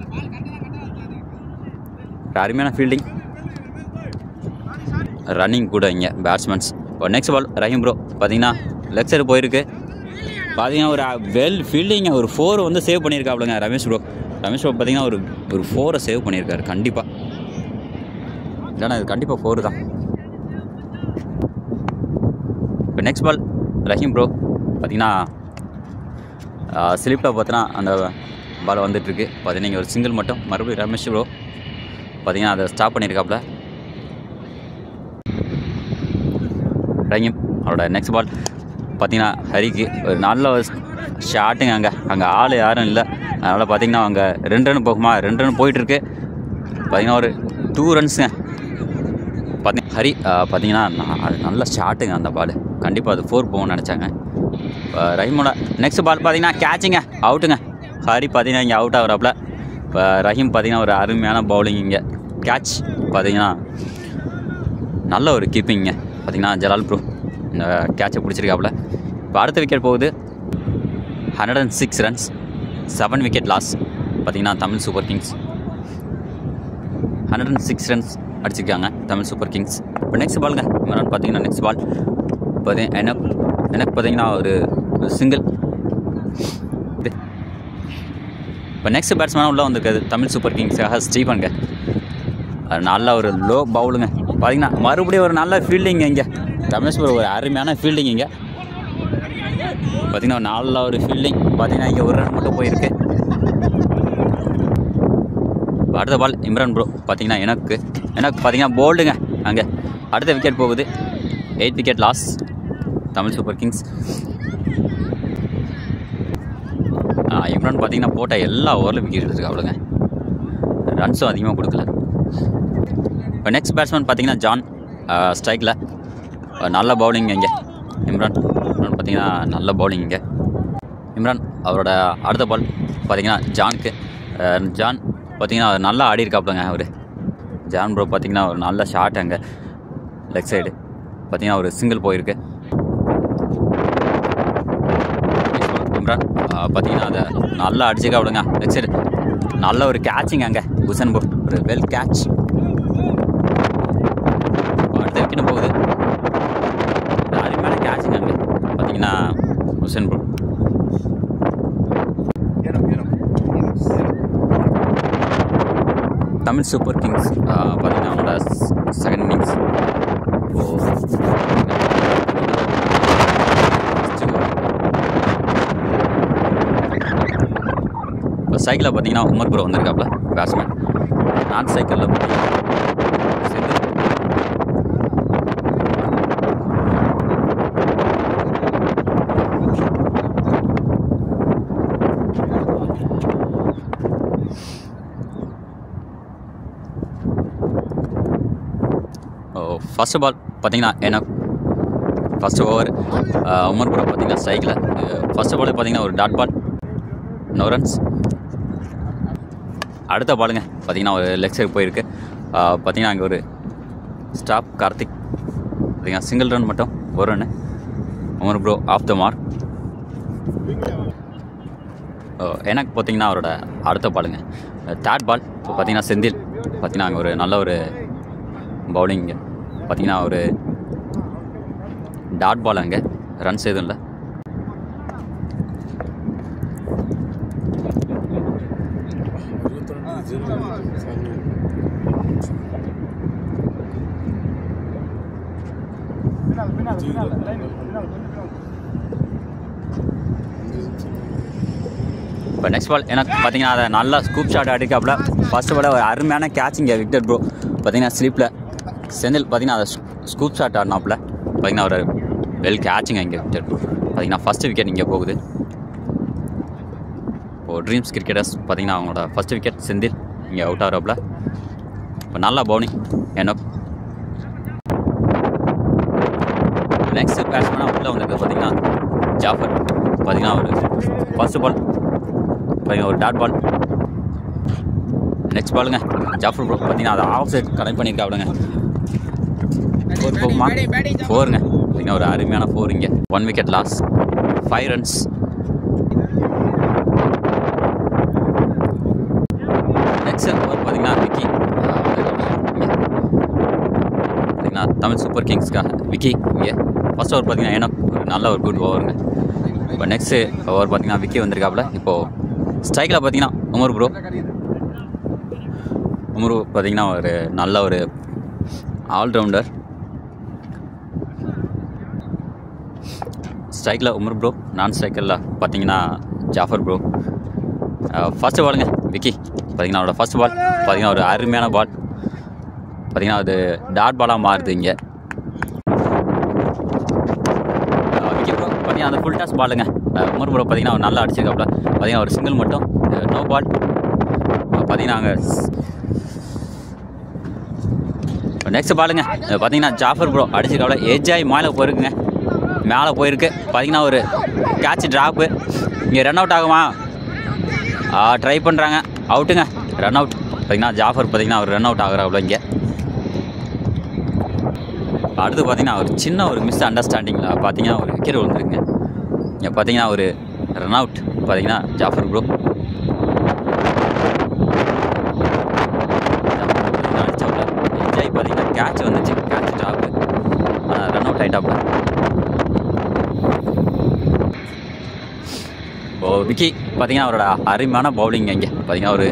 ரன்னிங் கூட இங்கே பேட்ஸ்மேன்ஸ். இப்போ நெக்ஸ்ட் பால் ரஹீம் ப்ரோ பார்த்தீங்கன்னா லெக் சைடு போயிருக்கு. பார்த்தீங்கன்னா ஒரு வெல் ஃபீல்டிங்க. ஒரு 4 வந்து சேவ் பண்ணியிருக்காப்புலங்க ரமேஷ் ப்ரோ பார்த்தீங்கன்னா ஒரு 4 சேவ் பண்ணியிருக்காரு. கண்டிப்பாக இல்லைனா இது கண்டிப்பாக 4 தான். இப்போ நெக்ஸ்ட் பால் ரஹீம் ப்ரோ பார்த்தீங்கன்னா ஸ்லிப்பில் பார்த்தீங்கன்னா அந்த பால் வந்துட்டுருக்கு. பார்த்தீங்கன்னா இங்கே ஒரு சிங்கிள் மட்டும். மறுபடியும் ரமேஷ் ப்ரோ பார்த்தீங்கன்னா அதை ஸ்டாப் பண்ணியிருக்காப்புல. ரஹீம் அவரோட நெக்ஸ்ட் பால் பார்த்தீங்கன்னா ஹரிக்கு ஒரு நல்ல ஷாட்டுங்க. அங்கே ஆள் யாரும் இல்லை. அதனால் பார்த்தீங்கன்னா அங்கே 2 ரன் போகுமா? 2 ரன் போயிட்டுருக்கு. பார்த்தீங்கன்னா ஒரு 2 ரன்ஸுங்க. பார்த்தீங்கன்னா ஹரி பார்த்தீங்கன்னா அது நல்ல ஷாட்டுங்க. அந்த பால் கண்டிப்பாக அது 4 போகும்னு நினச்சாங்க. ரஹீமோட நெக்ஸ்ட் பால் பார்த்தீங்கன்னா கேட்சுங்க, அவுட்டுங்க. ஹரி பார்த்தீங்கன்னா இங்கே அவுட் ஆகிறாப்புல. இப்போ ரஹீம் பார்த்தீங்கன்னா ஒரு அருமையான பவுலிங் இங்கே கேட்ச். பார்த்தீங்கன்னா நல்ல ஒரு கீப்பிங்க. பார்த்தீங்கன்னா ஜலால் ப்ரோ இந்த கேட்சை பிடிச்சிருக்காப்புல. இப்போ அடுத்த விக்கெட் போகுது. 106 ரன்ஸ் 7 விக்கெட் லாஸ். பார்த்தீங்கன்னா தமிழ் சூப்பர் கிங்ஸ் 106 ரன்ஸ் அடிச்சிருக்காங்க தமிழ் சூப்பர் கிங்ஸ். இப்போ நெக்ஸ்ட் பாலுங்க இம்ரான். பார்த்தீங்கன்னா நெக்ஸ்ட் பால் பார்த்தீங்கன்னா எனக்கு பார்த்தீங்கன்னா ஒரு சிங்கிள். இப்போ நெக்ஸ்ட் பேட்ஸ்மேனாக உள்ளே வந்திருக்காது தமிழ் சூப்பர் கிங்ஸாக ஸ்டீஃபனுங்க. அது நல்ல ஒரு லோ பவுலுங்க. பார்த்தீங்கன்னா மறுபடியும் ஒரு நல்ல ஃபீல்டிங் இங்கே ரமேஷ் ப்ரோ ஒரு அருமையான ஃபீல்டிங் இங்கே. பார்த்தீங்கன்னா நல்ல ஒரு ஃபீல்டிங். பார்த்தீங்கன்னா இங்கே ஒரு ரன் மட்டும் போயிருக்கு. அடுத்த பால் இம்ரான் ப்ரோ பார்த்தீங்கன்னா எனக்கு பார்த்தீங்கன்னா போல்டுங்க. அங்கே அடுத்த விக்கெட் போகுது. 8 wicket loss Tamil Super Kings. Imran பார்த்தீங்கன்னா போட்ட எல்லா ஓவரிலும் விக்கெட் எடுத்துருக்கு. அவ்வளோங்க ரன்ஸும் அதிகமாக கொடுக்கல. இப்போ நெக்ஸ்ட் பேட்ஸ்மேன் பார்த்தீங்கன்னா ஜான் ஸ்ட்ரைக்கில் நல்ல பவுலிங் இங்கே. இம்ரான் பார்த்தீங்கன்னா நல்ல பவுலிங் இங்கே. இம்ரான் அவரோட அடுத்த பால் பார்த்தீங்கன்னா ஜானுக்கு. ஜான் பார்த்தீங்கன்னா நல்லா ஆடி இருக்காப்புலங்க. அவர் ஜான் ப்ரோ பார்த்தீங்கன்னா ஒரு நல்ல ஷாட் அங்கே லெக் சைடு. பார்த்தீங்கன்னா ஒரு சிங்கிள் போயிருக்கு. இம்ரான் பார்த்தீங்கன்னா அதை நல்லா அடிச்சுக்காப்புலங்க லெக் சைடு. நல்ல ஒரு கேட்சிங் அங்கே உசேன் ப்ரோ ஒரு வெல் கேட்ச். அடுத்த விக்கெட் போகுது. அருமையான கேட்சிங் அங்கே பார்த்தீங்கன்னா Hussain bro. Tamil Super Kings பார்த்தீங்கன்னா அவனோட செகண்ட் இன்னிங்ஸ். இப்போ சைக்கிளில் பார்த்தீங்கன்னா உமர் ப்ரோ வந்திருக்காப்புல பேட்ஸ்மேன். நான் சைக்கிளில் பார்த்தீங்கன்னா ஃபஸ்ட்டு பால் பார்த்தீங்கன்னா எனக்கு ஃபஸ்ட்டு ஓவர் உமர் ப்ரோ பார்த்தீங்கன்னா ஸ்ட்ரைக்கில். ஃபஸ்ட்டு பால் பார்த்தீங்கன்னா ஒரு டாட் பால், நோ ரன்ஸ். அடுத்த பாலுங்க பார்த்தீங்கன்னா ஒரு லெக் சைடு போயிருக்கு. பார்த்தீங்கன்னா அங்கே ஒரு ஸ்டாப் கார்த்திக் பார்த்தீங்கன்னா சிங்கிள் ரன் மட்டும் ஒரு run. Umar bro off the mark. எனக்கு பார்த்தீங்கன்னா அவரோட அடுத்த பாலுங்க தேர்ட் பால். இப்போ பார்த்தீங்கன்னா செந்தில் பார்த்தீங்கன்னா அங்கே ஒரு நல்ல ஒரு பவுலிங்க. பார்த்தீங்கன்னா ஒரு டாட் பால், அங்கே ரன்ஸ் எதுவும் இல்லை. இப்போ நெக்ஸ்ட் பால் எனக்கு பார்த்தீங்கன்னா அதை நல்லா ஸ்கூப் ஷாட் அடிக்காப்புல. ஃபஸ்ட்டு பால் ஒரு அருமையான கேட்சிங்க விக்கெட் ப்ரோ. பார்த்தீங்கன்னா ஸ்லீப்பில் செந்தில் பார்த்தீங்கன்னா அதை ஸ்கூப் ஷாட் ஆடினாப்புல. பார்த்தீங்கன்னா ஒரு வெல் கேட்சிங்க இங்கே விக்கெட் ப்ரோ. பார்த்தீங்கன்னா ஃபஸ்ட்டு விக்கெட் இங்கே போகுது. இப்போது ட்ரீம்ஸ் கிரிக்கெட்டர்ஸ் பார்த்தீங்கன்னா அவங்களோட ஃபஸ்ட்டு விக்கெட் செந்தில் இங்கே அவுட் ஆகிறாப்புல. இப்போ நல்லா பவுலிங் என்ன. நெக்ஸ்ட் பேட்ஸ்மேனாக உள்ளே வந்திருக்கு பார்த்தீங்கன்னா ஜாஃபர். பார்த்தீங்கன்னா ஒரு ஃபஸ்ட்டு பால் பார்த்தீங்கன்னா ஒரு டாட் பால். நெக்ஸ்ட் பாலுங்க ஜாஃபர் ப்ரோ பார்த்தீங்கன்னா அதை ஆஃப் சைட் கனெக்ட் பண்ணியிருக்காங்க. 4 போகுமா? 4ங்க. பார்த்தீங்கன்னா ஒரு அருமையான 4 இங்கே. 1 wicket loss, 5 runs. Next over பார்த்தீங்கன்னா விக்கி பார்த்தீங்கன்னா தமிழ் சூப்பர் கிங்ஸ்க்காக விக்கி இங்கே. ஃபர்ஸ்ட் ஓவர் பார்த்தீங்கன்னா எனக்கு ஒரு நல்ல ஒரு குட் ஓவருங்க. இப்போ நெக்ஸ்ட்டு ஓவர் பார்த்தீங்கன்னா விக்கி வந்திருக்காப்புல. இப்போது ஸ்ட்ரைக்கில் பார்த்தீங்கன்னா உமர் ப்ரோ பார்த்தீங்கன்னா ஒரு நல்ல ஒரு ஆல்ரவுண்டர். ஸ்ட்ரைக்கில் உமர் ப்ரோ, நான் ஸ்ட்ரைக்கரில் பார்த்தீங்கன்னா ஜாஃபர் ப்ரோ. ஃபஸ்ட்டு பாலுங்க விக்கி பார்த்தீங்கன்னா அவரோட ஃபஸ்ட் பால் பார்த்தீங்கன்னா ஒரு அருமையான பால். பார்த்தீங்கன்னா அது டாட் பாலாக மாறுது இங்கே. விக்கி ப்ரோ பார்த்தீங்கன்னா அந்த ஃபுல் டாஸ் பாலுங்க. உமர் ப்ரோ பார்த்தீங்கன்னா அவர் நல்லா அடிச்சிருக்காப்புல. பார்த்தீங்கன்னா ஒரு சிங்கிள் மட்டும், நோ பால். பார்த்தீங்கன்னா அங்கே நெக்ஸ்ட் பாலுங்க பார்த்தீங்கன்னா ஜாஃபர் ப்ரோ அடிச்சிருக்காப்புல. எஜ்ஜாய் மேலே போயிருக்குங்க, மேலே போயிருக்கு. பார்த்தீங்கன்னா ஒரு கேட்ச் ட்ராப்பு. இங்கே ரன் அவுட் ஆகுமா? ட்ரை பண்ணுறாங்க, அவுட்டுங்க, ரன் அவுட். பார்த்தீங்கன்னா ஜாஃபர் பார்த்தீங்கன்னா அவர் ரன் அவுட் ஆகுறாப்புல இங்கே. அடுத்து பார்த்தீங்கன்னா ஒரு சின்ன ஒரு மிஸ் அண்டர்ஸ்டாண்டிங்கில் பார்த்தீங்கன்னா ஒரு விக்கெட் விழுந்துருக்குங்க. இங்கே பார்த்தீங்கன்னா ஒரு ரன் அவுட் பார்த்தீங்கன்னா ஜாஃபர் ப்ரோ. அடிச்சாப்புல என்ஜாய் பார்த்தீங்கன்னா கேட்ச் வந்துச்சு, கேட்ச் ட்ராப்பு, ஆனால் ரன் அவுட் ஆகிட்டாப்புல. இப்போது விக்கி பார்த்தீங்கன்னா அவரோட அருமையான பவுலிங் இங்கே. பார்த்தீங்கன்னா ஒரு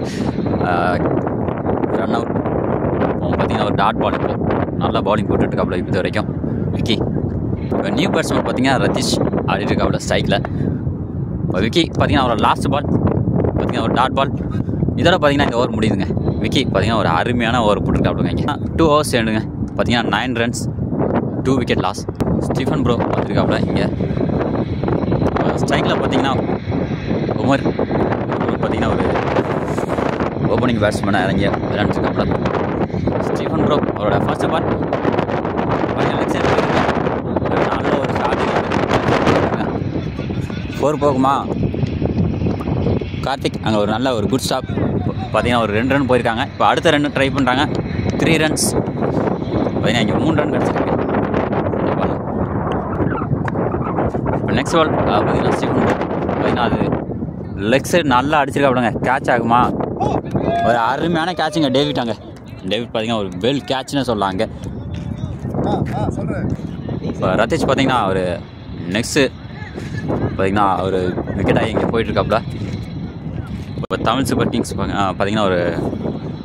ரன் அவுட், பார்த்தீங்கன்னா ஒரு டாட் பால். இப்போ நல்லா பவுலிங் போட்டுட்ருக்காப்புல இது வரைக்கும் விக்கி. இப்போ நியூ பேட்ஸ்மேன் பார்த்தீங்கன்னா ரதீஷ் ஆடிட்டுருக்காப்புல ஸ்ட்ரைக்கில். இப்போ விக்கி பார்த்தீங்கன்னா அவரோட லாஸ்ட் பால் பார்த்தீங்கன்னா ஒரு டாட் பால். இதோட பார்த்தீங்கன்னா இந்த ஓவர் முடியுதுங்க. விக்கி பார்த்தீங்கன்னா ஒரு அருமையான ஓவர் போட்டுருக்காப்புலங்க இங்கே. 2 overs வேணுங்க. பார்த்தீங்கன்னா 9 runs, 2 wicket loss. Stephen bro பார்த்துருக்காப்புல இங்கே. ஸ்ட்ரைக்கில் பார்த்தீங்கன்னா உமர் பார்த்தீங்கன்னா ஒரு ஓப்பனிங் பேட்ஸ்மேனாக இறங்கி விளையாண்டுருக்காப்புல. ஸ்டீஃபன் ப்ரோ அவரோட ஃபர்ஸ்ட் பால் நல்ல ஒரு ஷாட்டிங் 4 போகுமா? கார்த்திக் அங்கே ஒரு நல்ல ஒரு குட் ஸ்டாப். பார்த்தீங்கன்னா ஒரு 2 run போயிருக்காங்க. இப்போ அடுத்த 2 ட்ரை பண்ணுறாங்க, 3 runs. பார்த்தீங்கன்னா இங்கே 3 run கிடச்சிருக்கு. இப்போ நெக்ஸ்ட் பால் பார்த்தீங்கன்னா ஸ்டீஃபன் ப்ரோ பார்த்தீங்கன்னா அது லெக் சைடு நல்லா அடிச்சிருக்காப்புலங்க. கேட்ச் ஆகுமா? ஒரு அருமையான கேட்சுங்க டேவிட். அங்கே டேவிட் பார்த்தீங்கன்னா ஒரு வெல் கேட்ச்னு சொல்லலாங்க. இப்போ ரதீஷ் பார்த்தீங்கன்னா ஒரு நெக்ஸ்ட்டு பார்த்தீங்கன்னா ஒரு விக்கெட் ஆகி இங்கே போயிட்டுருக்காப்புல. இப்போ தமிழ் சூப்பர் கிங்ஸ் பார்த்தீங்கன்னா ஒரு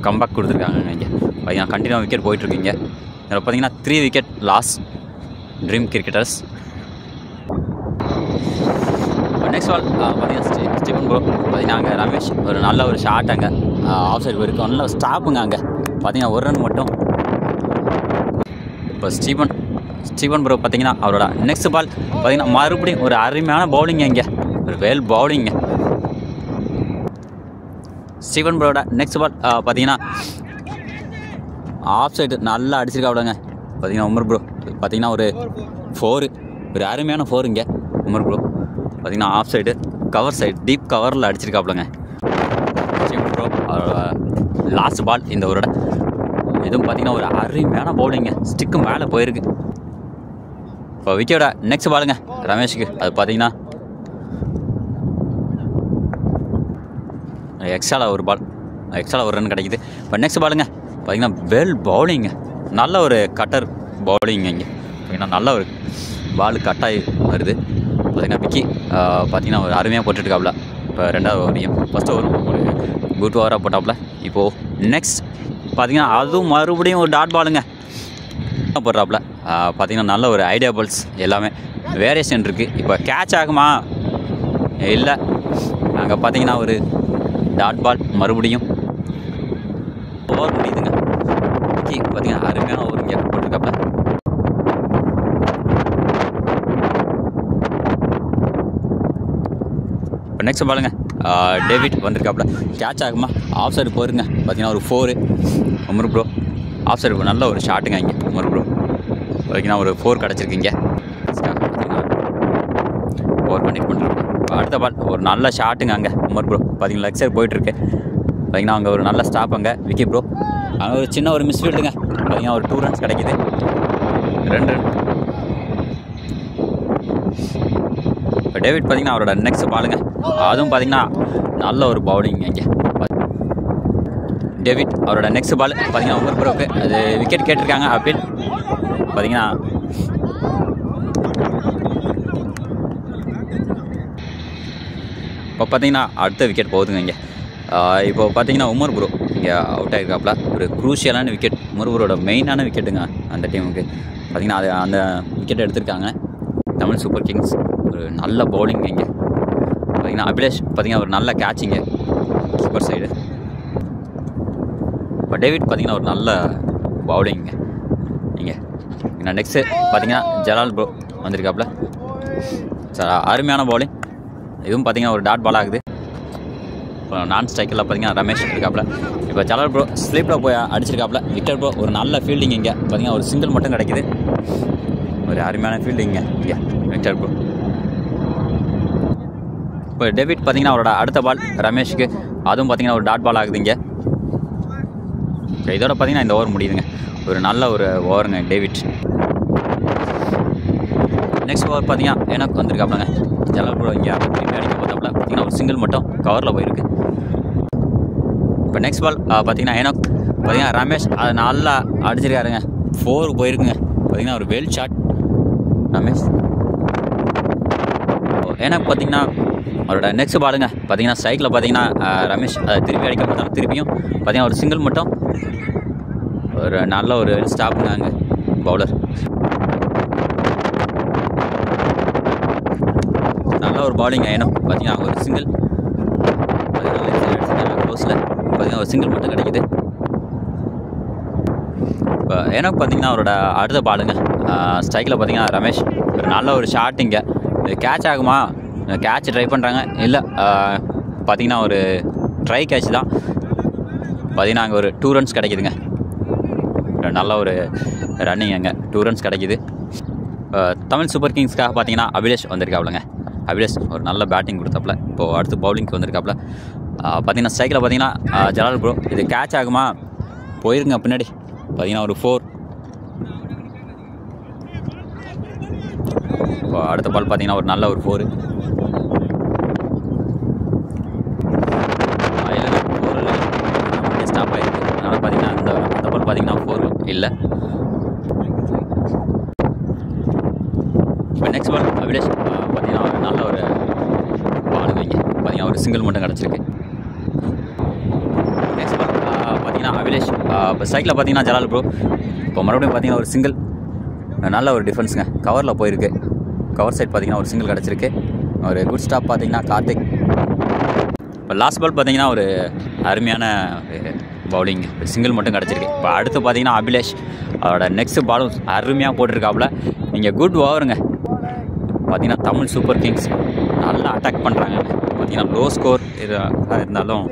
கம்பேக் கொடுத்துருக்காங்க இங்கே. பார்த்தீங்கன்னா கண்டினியூ விக்கெட் போயிட்டுருக்கீங்க. இதில் பார்த்தீங்கன்னா 3 wicket loss dream cricketers. Next ball பார்த்தீங்கன்னா ஸ்டீஃபன் ப்ரோ பார்த்தீங்கன்னா அங்கே ரமேஷ் ஒரு நல்ல ஒரு ஷாட் அங்கே ஆஃப் சைடு போயிருக்கு. நல்ல ஸ்டாப்புங்க அங்கே பார்த்தீங்கன்னா 1 run மட்டும். இப்போ ஸ்டீஃபன் ப்ரோ பார்த்தீங்கன்னா அவரோட நெக்ஸ்ட் பால் பார்த்தீங்கன்னா மறுபடியும் ஒரு அருமையான பவுலிங் இங்கே, ஒரு வெல் பவுலிங்க. ஸ்டீஃபன் ப்ரோட நெக்ஸ்ட் பால் பார்த்தீங்கன்னா ஆஃப் சைடு நல்லா அடிச்சிருக்காவிடங்க. பார்த்தீங்கன்னா உமர் ப்ரோ பார்த்தீங்கன்னா ஒரு 4, ஒரு அருமையான 4 இங்கே உமர் ப்ரோ. பார்த்தீங்கன்னா off side cover side deep கவரில் அடிச்சிருக்காப்புலங்க ஸ்டீஃபன் ப்ரோ. லாஸ்ட் பால் இந்த ஒருட இதுவும் பார்த்தீங்கன்னா ஒரு அருமையான பவுலிங்க, ஸ்டிக்கு மேலே போயிருக்கு. இப்போ விக்கெட்டோட நெக்ஸ்ட் பாலுங்க ரமேஷுக்கு. அது பார்த்தீங்கன்னா எக்ஸ்ட்ராவில் ஒரு பால், எக்ஸ்ட்ராவில் ஒரு ரன் கிடைக்குது. இப்போ நெக்ஸ்ட் பாலுங்க பார்த்தீங்கன்னா வெல் பவுலிங்க, நல்ல ஒரு கட்டர் பவுலிங்க. இங்கே பார்த்தீங்கன்னா நல்ல ஒரு பால் கட்டாகி வருது. பார்த்தீங்கன்னா விக்கி பார்த்தீங்கன்னா ஒரு அருமையாக போட்டுருக்காப்புல. இப்போ 2வது ஓவரையும் ஃபஸ்ட் ஓவரும் ஒரு குட் ஓவராக போட்டாப்புல. இப்போது நெக்ஸ்ட் பார்த்தீங்கன்னா அதுவும் மறுபடியும் ஒரு டாட் பாலுங்க போடுறாப்புல. பார்த்தீங்கன்னா நல்ல ஒரு ஐடியா பால்ஸ் எல்லாமே வேரியேஷன் இருக்குது. இப்போ கேட்ச் ஆகுமா இல்லை, அங்கே பார்த்தீங்கன்னா ஒரு டாட் பால் மறுபடியும் ஓவர் முடியுதுங்க. விக்கி பார்த்தீங்கன்னா அருமையான ஓவர் இங்கே போட்டிருக்காப்புல. இப்போ நெக்ஸ்ட் பாலுங்க டேவிட் வந்திருக்காப்புல. கேட்ச் ஆகுமா, ஆஃப் சைடு போயிருங்க. பார்த்தீங்கன்னா ஒரு 4 உமர் ப்ரோ ஆஃப் சைடு நல்ல ஒரு ஷாட்டுங்க. இங்கே உமர் ப்ரோ பார்த்தீங்கன்னா ஒரு 4 கிடச்சிருக்கீங்க. பார்த்தீங்கன்னா ஓவர் கண்டிப்பாக பண்ணிருக்கோம். அடுத்த பால் ஒரு நல்ல ஷாட்டுங்க அங்கே உமர் ப்ரோ பார்த்தீங்கன்னா லெக் சைடு போயிட்டுருக்கு. பார்த்தீங்கன்னா அங்கே ஒரு நல்ல ஸ்டாப் அங்கே விக்கி ப்ரோ. அங்கே ஒரு சின்ன ஒரு மிஸ்ஃபீல்டுங்க. பார்த்தீங்கன்னா ஒரு 2 ரன்ஸ் கிடைக்கிது, 2 ரன். இப்போ டேவிட் பார்த்தீங்கன்னா அவரோட நெக்ஸ்ட் பாலுங்க, அதுவும் பார்த்தீங்கன்னா நல்ல ஒரு பவுலிங். இங்கே டேவிட் அவரோட நெக்ஸ்ட் பால் பார்த்தீங்கன்னா உமர் ப்ரோக்கு அது விக்கெட் கேட்டிருக்காங்க அப்பீல். பார்த்தீங்கன்னா இப்போ பார்த்தீங்கன்னா அடுத்த விக்கெட் போகுதுங்க. இங்கே இப்போ பார்த்தீங்கன்னா உமர் ப்ரோ இங்கே அவுட் ஆகிருக்காப்புல. ஒரு குரூஷியலான விக்கெட், உமர் ப்ரோட மெயினான விக்கெட்டுங்க அந்த டீமுக்கு. பார்த்தீங்கன்னா அது அந்த விக்கெட்டை எடுத்திருக்காங்க. தமிழ் சூப்பர் கிங்ஸ் ஒரு நல்ல பவுலிங். இங்கே பார்த்தீங்கன்னா அபிலேஷ் பார்த்தீங்கன்னா ஒரு நல்ல கேட்சிங்க கீப்பர் சைடு. இப்போ டேவிட் பார்த்தீங்கன்னா ஒரு நல்ல பவுலிங்க. இங்கே நெக்ஸ்ட்டு பார்த்தீங்கன்னா ஜலால் ப்ரோ வந்திருக்காப்புல. அருமையான பவுலிங். இதுவும் பார்த்தீங்கன்னா ஒரு டாட் பால் ஆகுது. இப்போ நான் ஸ்ட்ரைக்கரில் பார்த்தீங்கன்னா ரமேஷ் இருக்காப்புல. இப்போ ஜலால் ப்ரோ ஸ்லீப்பில் போய் அடிச்சிருக்காப்புல. விக்டர் ப்ரோ ஒரு நல்ல ஃபீல்டிங். இங்கே பார்த்தீங்கன்னா ஒரு சிங்கிள் மட்டும் கிடைக்குது. ஒரு அருமையான ஃபீல்டிங்க இங்கே விக்டர் ப்ரோ. இப்போ டேவிட் பார்த்தீங்கன்னா அவரோட அடுத்த பால் ரமேஷுக்கு, அதுவும் பார்த்தீங்கன்னா ஒரு டாட் பால் ஆகுது. இங்கே இதோட பார்த்தீங்கன்னா இந்த ஓவர் முடியுதுங்க. ஒரு நல்ல ஒரு ஓவருங்க டேவிட். நெக்ஸ்ட் ஓவர் பார்த்தீங்கன்னா எனக்கு வந்திருக்காப்புலங்க. ஜலால் ப்ரோ இங்கே திரும்பி அடிக்க போதாப்புல. பார்த்தீங்கன்னா ஒரு சிங்கிள் மட்டும் கவரில் போயிருக்கு. இப்போ நெக்ஸ்ட் பால் பார்த்தீங்கன்னா எனக்கு பார்த்தீங்கன்னா ரமேஷ் அது நல்லா அடிச்சிருக்காருங்க. 4 போயிருக்குங்க. பார்த்தீங்கன்னா ஒரு வெல் ஷாட் ரமேஷ். எனக்கு பார்த்தீங்கன்னா அவரோட நெக்ஸ்ட் பாலுங்க பார்த்தீங்கன்னா ஸ்ட்ரைக்கில் பார்த்தீங்கன்னா ரமேஷ் அதை திருப்பி அடிக்க பார்த்தாலும் திருப்பியும் பார்த்தீங்கன்னா ஒரு சிங்கிள் மட்டும் ஒரு நல்ல ஒரு ஸ்டாப்புங்க அங்கே பவுலர். நல்ல ஒரு பவுலிங் ஏனோ பார்த்தீங்கன்னா ஒரு சிங்கிள் பார்த்தீங்கன்னா க்ளோஸில் பார்த்தீங்கன்னா ஒரு சிங்கிள் மட்டும் கிடைக்குது. இப்போ ஏனோ பார்த்தீங்கன்னா அவரோட அடுத்த பாலுங்க ஸ்ட்ரைக்கில் பார்த்தீங்கன்னா ரமேஷ் ஒரு நல்ல ஒரு ஷாட்டிங்க. கேட்ச் ஆகுமா, கேட்ச் ட்ரை பண்ணுறாங்க இல்லை, பார்த்தீங்கன்னா ஒரு ட்ரை கேட்ச் தான். பார்த்தீங்கன்னா அங்கே ஒரு 2 ரன்ஸ் கிடைக்குதுங்க. நல்ல ஒரு ரன்னிங் அங்கே 2 ரன்ஸ் கிடைக்குது. தமிழ் சூப்பர் கிங்ஸ்க்காக பார்த்தீங்கன்னா அபிலேஷ் வந்திருக்காப்புலங்க. அபிலேஷ் ஒரு நல்ல பேட்டிங் கொடுத்தாப்புல. இப்போது அடுத்து பவுலிங்க்கு வந்திருக்காப்புல. பார்த்தீங்கன்னா ஸ்ட்ரைக்கில் பார்த்தீங்கன்னா ஜலால் ப்ரோ இது கேட்ச் ஆகுமா, போயிருங்க பின்னாடி. பார்த்தீங்கன்னா ஒரு 4. இப்போ அடுத்த பால் பார்த்தீங்கன்னா ஒரு நல்ல ஒரு 4. ஸ்டாப் ஆகிருக்கு. அதனால் பார்த்தீங்கன்னா அந்த பால் பார்த்தீங்கன்னா 4 இல்லை. இப்போ நெக்ஸ்ட் பால் அபிலேஷ் பார்த்தீங்கன்னா நல்ல ஒரு பால் வைங்க. பார்த்தீங்கன்னா ஒரு சிங்கிள் மட்டும் கிடச்சிருக்கு. நெக்ஸ்ட் பால் பார்த்தீங்கன்னா அபிலேஷ் இப்போ ஸ்ட்ரைக்கில் பார்த்தீங்கன்னா ஜலால் ப்ரோ. இப்போ மறுபடியும் பார்த்தீங்கன்னா ஒரு சிங்கிள், நல்ல ஒரு டிஃபென்ஸுங்க. கவரில் போயிருக்கு. கவர் சைட் பார்த்தீங்கன்னா ஒரு சிங்கிள் கிடச்சிருக்கு. ஒரு குட் ஸ்டாப் பார்த்தீங்கன்னா கார்த்திக். இப்போ லாஸ்ட் பால் பார்த்தீங்கன்னா ஒரு அருமையான பவுலிங், சிங்கிள் மட்டும் கிடச்சிருக்கு. இப்போ அடுத்து பார்த்தீங்கன்னா அபிலேஷ் அவரோட நெக்ஸ்ட் பாலும் அருமையாக போட்டிருக்காப்புல. இங்கே குட் ஓவருங்க. பார்த்தீங்கன்னா தமிழ் சூப்பர் கிங்ஸ் நல்லா அட்டாக் பண்ணுறாங்க. பார்த்தீங்கன்னா லோ ஸ்கோர் இருந்தாலும்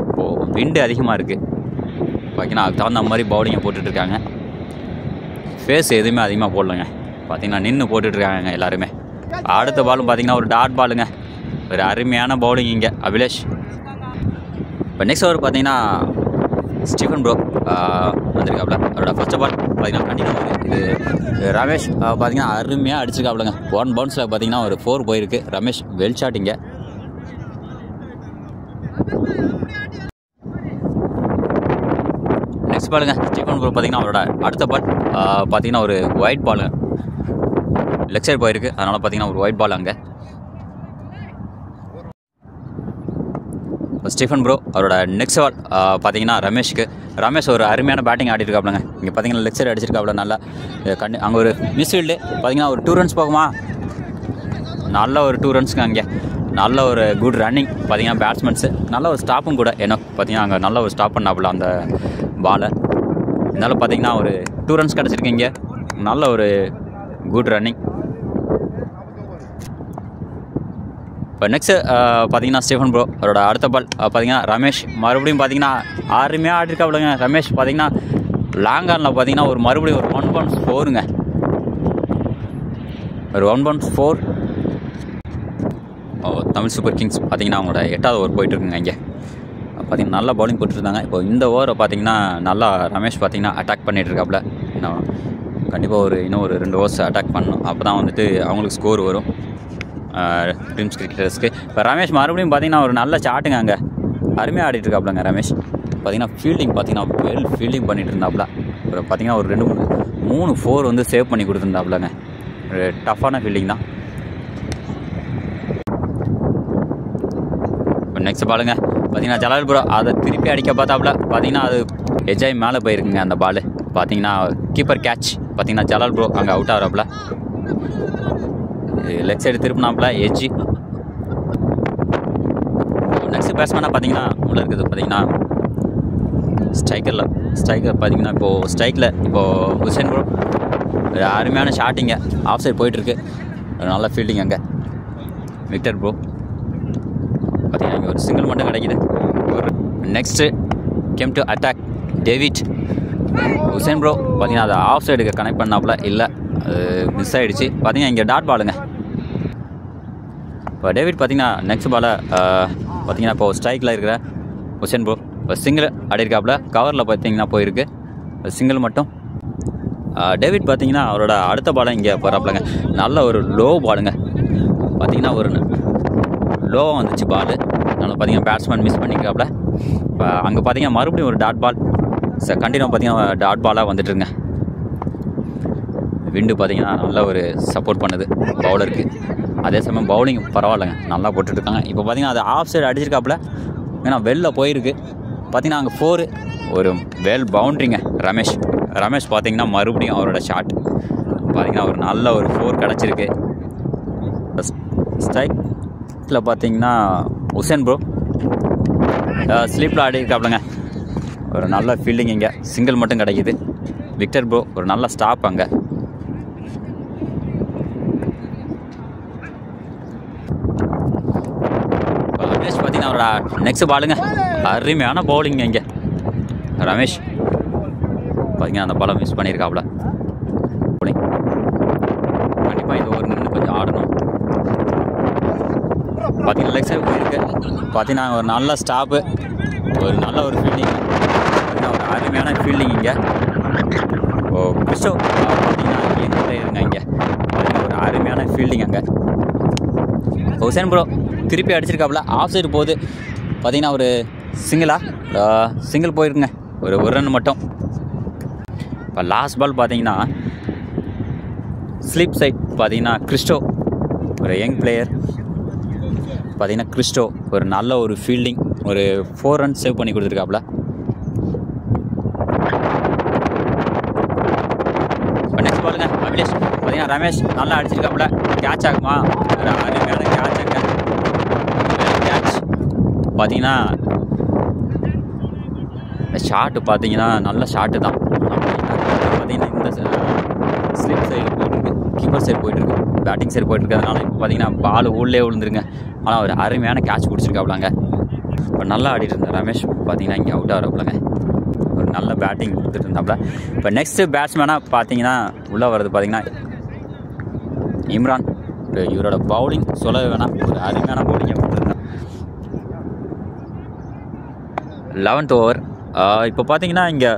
இப்போது விண்டு அதிகமாக இருக்குது. பார்த்தீங்கன்னா அதுக்கு தகுந்த மாதிரி பவுலிங்கை போட்டுட்ருக்காங்க. ஃபேஸ் எதுவுமே அதிகமாக போடலைங்க. பார்த்தீங்கன்னா நின்று போட்டுட்ருக்காங்க எல்லாருமே. அடுத்த பாலும் பார்த்தீங்கன்னா ஒரு டாட் பாலுங்க. ஒரு அருமையான பவுலிங் இங்கே அபிலேஷ். இப்போ நெக்ஸ்ட் ஓவர் பார்த்தீங்கன்னா ஸ்டீஃபன் ப்ரோ வந்திருக்காப்புல. அவரோட ஃபஸ்ட் பால் பார்த்தீங்கன்னா கண்டிப்பாக இது ரமேஷ் பார்த்தீங்கன்னா அருமையாக அடிச்சிருக்காப்புலங்க. 1 பவுன்ஸில் பார்த்தீங்கன்னா ஒரு 4 போயிருக்கு. ரமேஷ் வெல் ஷாட் இங்கே. நெக்ஸ்ட் பாலுங்க ஸ்டீஃபன் ப்ரோ பார்த்தீங்கன்னா அவரோட அடுத்த பால் பார்த்தீங்கன்னா ஒரு ஒயிட் பால் லெக் சைடு போயிருக்கு. அதனால் பார்த்தீங்கன்னா ஒரு ஒயிட் பால் அங்கே. ஸ்டீஃபன் ப்ரோ அவரோட நெக்ஸ்ட் பால் பார்த்தீங்கன்னா ரமேஷ் ஒரு அருமையான பேட்டிங் ஆடிட்டுருக்காப்லங்க. இங்கே பார்த்தீங்கன்னா லெக் சைடு அடிச்சிருக்காப்புல நல்லா அங்கே ஒரு மிஸ்ஃபீல்டு பார்த்தீங்கன்னா ஒரு 2 ரன்ஸ் போகுமா, நல்ல ஒரு 2 ரன்ஸுங்க. அங்கே நல்ல ஒரு குட் ரன்னிங் பார்த்தீங்கன்னா பேட்ஸ்மேன்ஸு, நல்ல ஒரு ஸ்டாப்பும் கூட என்ன பார்த்தீங்கன்னா அங்கே நல்ல ஒரு ஸ்டாப் பண்ணாப்புல அந்த பாலை. இதனால் பார்த்தீங்கன்னா ஒரு 2 ரன்ஸ் கிடச்சிருக்கு. இங்கே நல்ல ஒரு குட் ரன்னிங். இப்போ நெக்ஸ்ட்டு பார்த்தீங்கன்னா ஸ்டீஃபன் ப்ரோ அவரோட அடுத்த பால் பார்த்தீங்கன்னா ரமேஷ் மறுபடியும் பார்த்தீங்கன்னா அருமையாக ஆடிருக்காப்புலங்க. ரமேஷ் பார்த்தீங்கன்னா லாங் ஆனில் பார்த்தீங்கன்னா ஒரு மறுபடியும் ஒரு 1.4ங்க, ஒரு 1.4. தமிழ் சூப்பர் கிங்ஸ் பார்த்தீங்கன்னா அவங்களோட 8வது ஓவர் போயிட்டுருக்குங்க. இங்கே பார்த்தீங்கன்னா நல்லா பவுலிங் போட்டுருந்தாங்க. இப்போ இந்த ஓவரை பார்த்தீங்கன்னா நல்லா ரமேஷ் பார்த்தீங்கன்னா அட்டாக் பண்ணிகிட்ருக்காப்புல. இன்னும் கண்டிப்பாக இன்னும் ஒரு 2 ஓவர்ஸ் அட்டாக் பண்ணணும். அப்போ தான் வந்துட்டு அவங்களுக்கு ஸ்கோர் வரும் ட்ரீம்ஸ் கிரிக்கெட்டர்ஸ்க்கு. இப்போ ரமேஷ் மறுபடியும் பார்த்தீங்கன்னா ஒரு நல்ல சாட்டுங்க. அங்கே அருமையாக ஆடிட்டுருக்காப்புலங்க ரமேஷ். பார்த்தீங்கன்னா ஃபீல்டிங் பார்த்தீங்கன்னா வெல் ஃபீல்டிங் பண்ணிட்டு இருந்தாப்புல. ஒரு பார்த்தீங்கன்னா ஒரு 2-3 4 வந்து சேவ் பண்ணி கொடுத்துருந்தாப்புலங்க. ஒரு டஃப்பான ஃபீல்டிங் தான். இப்போ நெக்ஸ்ட் பாலுங்க பார்த்தீங்கன்னா ஜலால் ப்ரோ அதை திருப்பி அடிக்க பார்த்தாப்புல. பார்த்தீங்கன்னா அது எஜ்ஜாய் மேலே போயிருக்குங்க அந்த பால். பார்த்தீங்கன்னா கீப்பர் கேட்ச் பார்த்தீங்கன்னா ஜலால் ப்ரோ அங்கே அவுட் ஆகிறாப்புல. லெக் சைடு திருப்பினாப்புல எஜ்ஜி. நெக்ஸ்ட் பேட்ஸ்மேனாக பார்த்தீங்கன்னா உள்ள இருக்குது பார்த்தீங்கன்னா ஸ்ட்ரைக்கர் பார்த்தீங்கன்னா இப்போது ஸ்ட்ரைக்கில் இப்போது உசேன் ப்ரோ ஒரு அருமையான ஷாட்டிங்க ஆஃப் சைடு போயிட்டுருக்கு. நல்ல ஃபீல்டிங் அங்கே விக்டர் ப்ரோ பார்த்தீங்கன்னா இங்கே ஒரு சிங்கிள் மட்டும் கிடைக்கிது. ஒரு next came to attack David. Hussain bro பார்த்தீங்கன்னா அதை ஆஃப் சைடுக்கு கனெக்ட் பண்ணாப்புல, இல்லை அது மிஸ் ஆகிடுச்சு. பார்த்தீங்கன்னா இங்கே டாட் பாலுங்க. இப்போ டேவிட் பார்த்தீங்கன்னா நெக்ஸ்ட் பாலை பார்த்தீங்கன்னா இப்போது ஸ்ட்ரைக்கில் இருக்கிற உசேன் ப்ரோ இப்போ சிங்கிள் ஆடிருக்காப்புல. கவரில் பார்த்தீங்கன்னா போயிருக்கு சிங்கிள் மட்டும். டேவிட் பார்த்தீங்கன்னா அவரோட அடுத்த பாலை இங்கே போகிறாப்புலங்க. நல்ல ஒரு லோ பாலுங்க. பார்த்தீங்கன்னா ஒரு லோவாக வந்துச்சு பால். அதனால் பார்த்தீங்கன்னா பேட்ஸ்மேன் மிஸ் பண்ணிக்கிறாப்புல. இப்போ அங்கே பார்த்தீங்கன்னா மறுபடியும் ஒரு டாட் பால் கண்டினியூ பார்த்தீங்கன்னா டாட் பாலாக வந்துட்டுருங்க. விண்டு பார்த்தீங்கன்னா நல்ல ஒரு சப்போர்ட் பண்ணுது பவுலருக்கு. அதே சமயம் பவுலிங் பரவாயில்லைங்க, நல்லா போட்டுட்ருக்காங்க. இப்போ பார்த்தீங்கன்னா அது ஆஃப் சைடு அடிச்சிருக்காப்புல, ஏன்னா வெளில போயிருக்கு. பார்த்தீங்கன்னா அங்கே 4 ஒரு வெல் பவுண்ட்ரிங்க ரமேஷ் பார்த்தீங்கன்னா மறுபடியும் அவரோட ஷாட் பார்த்தீங்கன்னா ஒரு நல்ல ஒரு 4 கிடச்சிருக்கு. ஸ்ட்ரைக்கில் பார்த்தீங்கன்னா உசேன் ப்ரோ ஸ்லீப்பில் ஆடிருக்காப்புலங்க. ஒரு நல்ல ஃபீல்டிங் இங்கே சிங்கிள் மட்டும் கிடைக்கிது. விக்டர் ப்ரோ ஒரு நல்ல ஸ்டாப் அங்கே. ரமேஷ் பார்த்தீங்கன்னா அவரோட நெக்ஸ்ட் பாலுங்க அருமையான பவுலிங் இங்கே ரமேஷ் பார்த்தீங்கன்னா அந்த பாலை மிஸ் பண்ணியிருக்காப்புல. பவுலிங் கண்டிப்பாக இந்த ஓவர் நின்று கொஞ்சம் ஆடணும். பார்த்தீங்கன்னா லெக் சைடு போயிருக்கு. பார்த்தீங்கன்னா ஒரு நல்ல ஸ்டாப்பு, ஒரு நல்ல ஒரு ஃபீல்டிங், ஒரு அருமையான ஃபீல்டிங் இங்கே. ஓ கிறிஸ்டோ பார்த்தீங்கன்னா எங்கிட்ட இருங்க இங்கே ஒரு அருமையான ஃபீல்டிங் அங்கே. உசேன் ப்ரோ திருப்பி அடிச்சிருக்காப்புல, ஆஃப் சைடு போகுது. பார்த்தீங்கன்னா ஒரு சிங்கிள் போயிருக்குங்க, ஒரு ரன் மட்டும். இப்போ லாஸ்ட் பால் பார்த்தீங்கன்னா ஸ்லீப் சைட் பார்த்தீங்கன்னா கிறிஸ்டோ ஒரு யங் பிளேயர் பார்த்தீங்கன்னா கிறிஸ்டோ ஒரு நல்ல ஒரு ஃபீல்டிங், ஒரு 4 ரன்ஸ் சேவ் பண்ணி கொடுத்துருக்காப்புல. இப்போ நெக்ஸ்ட் பாலுங்க அபிலேஷ் பார்த்தீங்கன்னா ரமேஷ் நல்லா அடிச்சிருக்காப்புல. கேட்ச் ஆகுமா, ஒரு அருமையான கேட்ச் அங்கே கேட்ச். பார்த்தீங்கன்னா ஷாட்டு பார்த்தீங்கன்னா நல்ல ஷாட்டு தான். பார்த்தீங்கன்னா இந்த ஸ்லிப் சைடு போயிட்டுருக்கு, கீப்பர் சைடு போயிட்டுருக்கு, பேட்டிங் சைடு போயிட்டுருக்கிறதுனால இப்போ பார்த்தீங்கன்னா பால் உள்ளே விழுந்துருங்க. ஆனால் ஒரு அருமையான கேட்ச் பிடிச்சிருக்காப்புலாங்க. இப்போ நல்லா ஆடிட்டு இருந்தார் ரமேஷ். பார்த்தீங்கன்னா இங்கே அவுட் ஆகிறாப்புலங்க. ஒரு நல்ல பேட்டிங் கொடுத்துட்டு இருந்தாப்புல. இப்போ நெக்ஸ்ட்டு பேட்ஸ்மேனாக பார்த்தீங்கன்னா உள்ளே வர்றது பார்த்தீங்கன்னா இம்ரான். இவரோட பவுலிங் சொல்லவே வேணாம், ஒரு அருமையான பவுலிங்கை கொடுத்துருந்தேன். 11th over. இப்போ பார்த்தீங்கன்னா இங்கே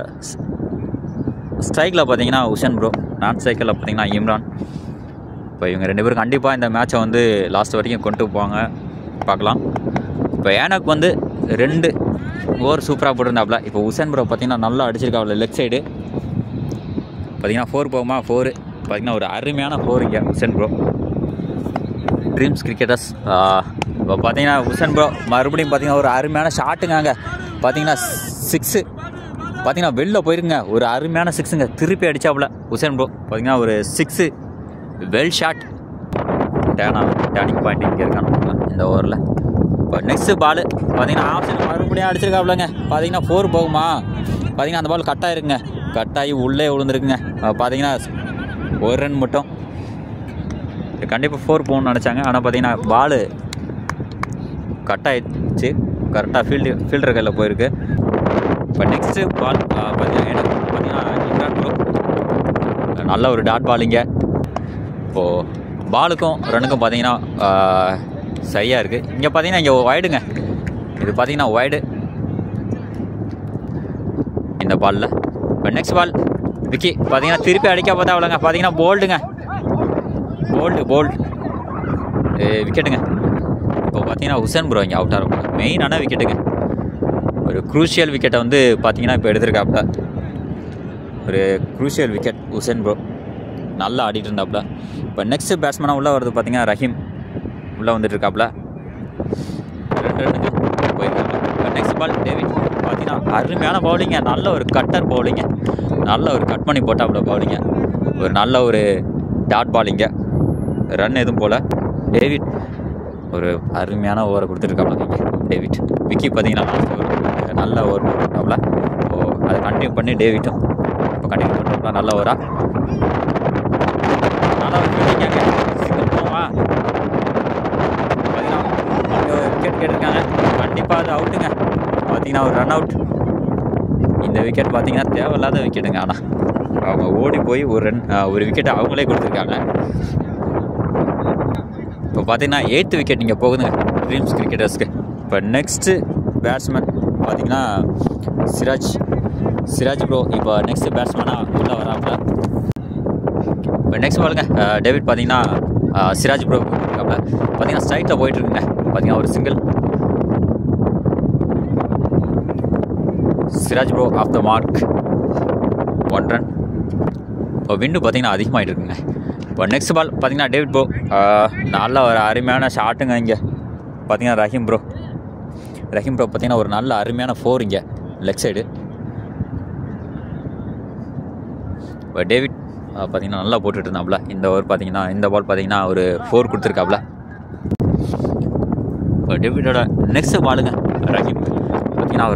ஸ்ட்ரைக்கில் பார்த்தீங்கன்னா உசேன் ப்ரோ, நான் ஸ்ட்ரைக்கில் பார்த்தீங்கன்னா இம்ரான். இப்போ இவங்க 2 பேரும் கண்டிப்பாக இந்த மேட்சை வந்து லாஸ்ட் வரைக்கும் கொண்டு போவாங்க, பார்க்கலாம். இப்போ ஏனக் வந்து 2 ஓவர் சூப்பராக போட்டிருந்தாப்புல. இப்போ உசேன் ப்ரோ பார்த்தீங்கன்னா நல்லா அடிச்சிருக்காப்புல லெஃப்ட் சைடு. பார்த்தீங்கன்னா 4 போகுமா, 4 பார்த்தீங்கன்னா ஒரு அருமையான 4 இங்கே உசேன் ப்ரோ. ட்ரீம்ஸ் கிரிக்கெட்டர்ஸ் இப்போ பார்த்தீங்கன்னா உசேன் ப்ரோ மறுபடியும் பார்த்தீங்கன்னா ஒரு அருமையான ஷாட்டுங்க. அங்கே பார்த்தீங்கன்னா 6 பார்த்தீங்கன்னா வெளில போயிருங்க, ஒரு அருமையான 6ங்க திருப்பி அடித்தாப்புல உசேன் ப்ரோ. பார்த்தீங்கன்னா ஒரு 6 வெல் ஷாட். டேர்னிங் பாயிண்ட் இங்கே இருக்கான்னு இந்த ஓவரில். இப்போ நெக்ஸ்ட் பால் பார்த்தீங்கன்னா ஆப்ஷன் மறுபடியும் அடிச்சிருக்காப்புலங்க. பார்த்தீங்கன்னா 4 போகுமா, பார்த்தீங்கன்னா அந்த பால் கட்டாயிருக்குங்க, கட்டாகி உள்ளே விழுந்துருக்குங்க. பார்த்தீங்கன்னா 1 ரன் மட்டும். கண்டிப்பாக 4 போகணும்னு நினச்சாங்க, ஆனால் பார்த்தீங்கன்னா பால் கட்டாயிடுச்சு, கரெக்டாக ஃபீல்டர் கையில் போயிருக்கு. இப்போ நெக்ஸ்ட்டு பால் பார்த்தீங்கன்னா இம்ரான் ப்ரோ நல்ல ஒரு டாட் பாலிங்க. இப்போது பாலுக்கும் ரன்னுக்கும் பார்த்தீங்கன்னா சரியாக இருக்குது. இங்கே பார்த்தீங்கன்னா இங்கே வைடுங்க, இது பார்த்தீங்கன்னா வைடு இந்த பாலில். இப்போ நெக்ஸ்ட் பால் விக்கி பார்த்தீங்கன்னா திருப்பி அடிக்க பார்த்தா அவ்வளோங்க. பார்த்தீங்கன்னா போல்டுங்க, போல்டு விக்கெட்டுங்க. இப்போ பார்த்தீங்கன்னா உசேன் ப்ரோ இங்கே அவுட்டாக இருக்கும், மெயினான விக்கெட்டுங்க. ஒரு குரூஷியல் விக்கெட்டை வந்து பார்த்தீங்கன்னா இப்போ எடுத்திருக்காப்புல. ஒரு குரூஷியல் விக்கெட் உசேன் ப்ரோ நல்லா ஆடிட்டு இருந்தாப்புல. இப்போ நெக்ஸ்ட் பேட்ஸ்மேனாக உள்ளே வருது பார்த்தீங்கன்னா ரஹீம் உள்ளே வந்துட்டு இருக்காப்புல. 2 ரன்னுக்கு போயிருக்காங்க. இப்போ நெக்ஸ்ட் பால் டேவிட் பார்த்தீங்கன்னா அருமையான பவுலிங்க, நல்ல ஒரு கட்டர் பவுலிங்க, நல்ல ஒரு கட் பண்ணி போட்டாப்புல பவுலிங்க, ஒரு நல்ல ஒரு டாட் பாலிங்க. ரன் எதுவும் போல். டேவிட் ஒரு அருமையான ஓவரை கொடுத்துருக்காப்புல டேவிட். விக்கி பார்த்தீங்கன்னா நல்ல ஓவர் போட்டாப்புல. ஸோ அதை கண்டினியூ பண்ணி டேவிட்டும் இப்போ கண்டினியூ பண்ணுறாப்புல நல்ல ஓவராக. நல்லா விக்கெட் சிங்கிள் போவா, பார்த்தீங்கன்னா விக்கெட் கேட்டிருக்காங்க, கண்டிப்பாக அது அவுட்டுங்க. பார்த்தீங்கன்னா ஒரு ரன் அவுட். இந்த விக்கெட் பார்த்தீங்கன்னா தேவையில்லாத விக்கெட்டுங்க, ஆனால் அவங்க ஓடி போய் ஒரு விக்கெட்டை அவங்களே கொடுத்துருக்காங்க. இப்போ பார்த்தீங்கன்னா 8th விக்கெட் இங்கே போகுதுங்க ட்ரீம்ஸ் கிரிக்கெட்டர்ஸ்க்கு. இப்போ நெக்ஸ்ட்டு பேட்ஸ்மேன் பார்த்தீங்கன்னா சிராஜ் ப்ரோ இப்போ நெக்ஸ்ட்டு பேட்ஸ்மேனாக உள்ளே வராப்புல. இப்போ நெக்ஸ்ட் பாலுங்க டேவிட் பார்த்தீங்கன்னா சிராஜ் ப்ரோ இருக்காப்புல. பார்த்தீங்கன்னா ஸ்ட்ரைட்டில் போயிட்டுருக்குங்க. பார்த்தீங்கன்னா ஒரு single. Siraj bro off the mark, 1 run. இப்போ விண்டு பார்த்தீங்கன்னா அதிகமாகிட்டு இருக்குங்க. இப்போ நெக்ஸ்ட் பால் பார்த்தீங்கன்னா டேவிட் ப்ரோ நல்ல ஒரு அருமையான ஷாட்டுங்க. இங்கே பார்த்தீங்கன்னா ரஹீம் ப்ரோ பார்த்தீங்கன்னா ஒரு நல்ல அருமையான 4 இங்கே லெக் சைடு. இப்போ டேவிட் பார்த்தீங்கன்னா நல்லா போட்டுட்டு இருந்தாப்புல. இந்த ஓவர் பார்த்தீங்கன்னா இந்த பால் பார்த்தீங்கன்னா ஒரு 4 கொடுத்துருக்காப்புல. இப்போ டேவிட்டோட நெக்ஸ்ட் பாலுங்க ரஹீம் பார்த்தீங்கன்னா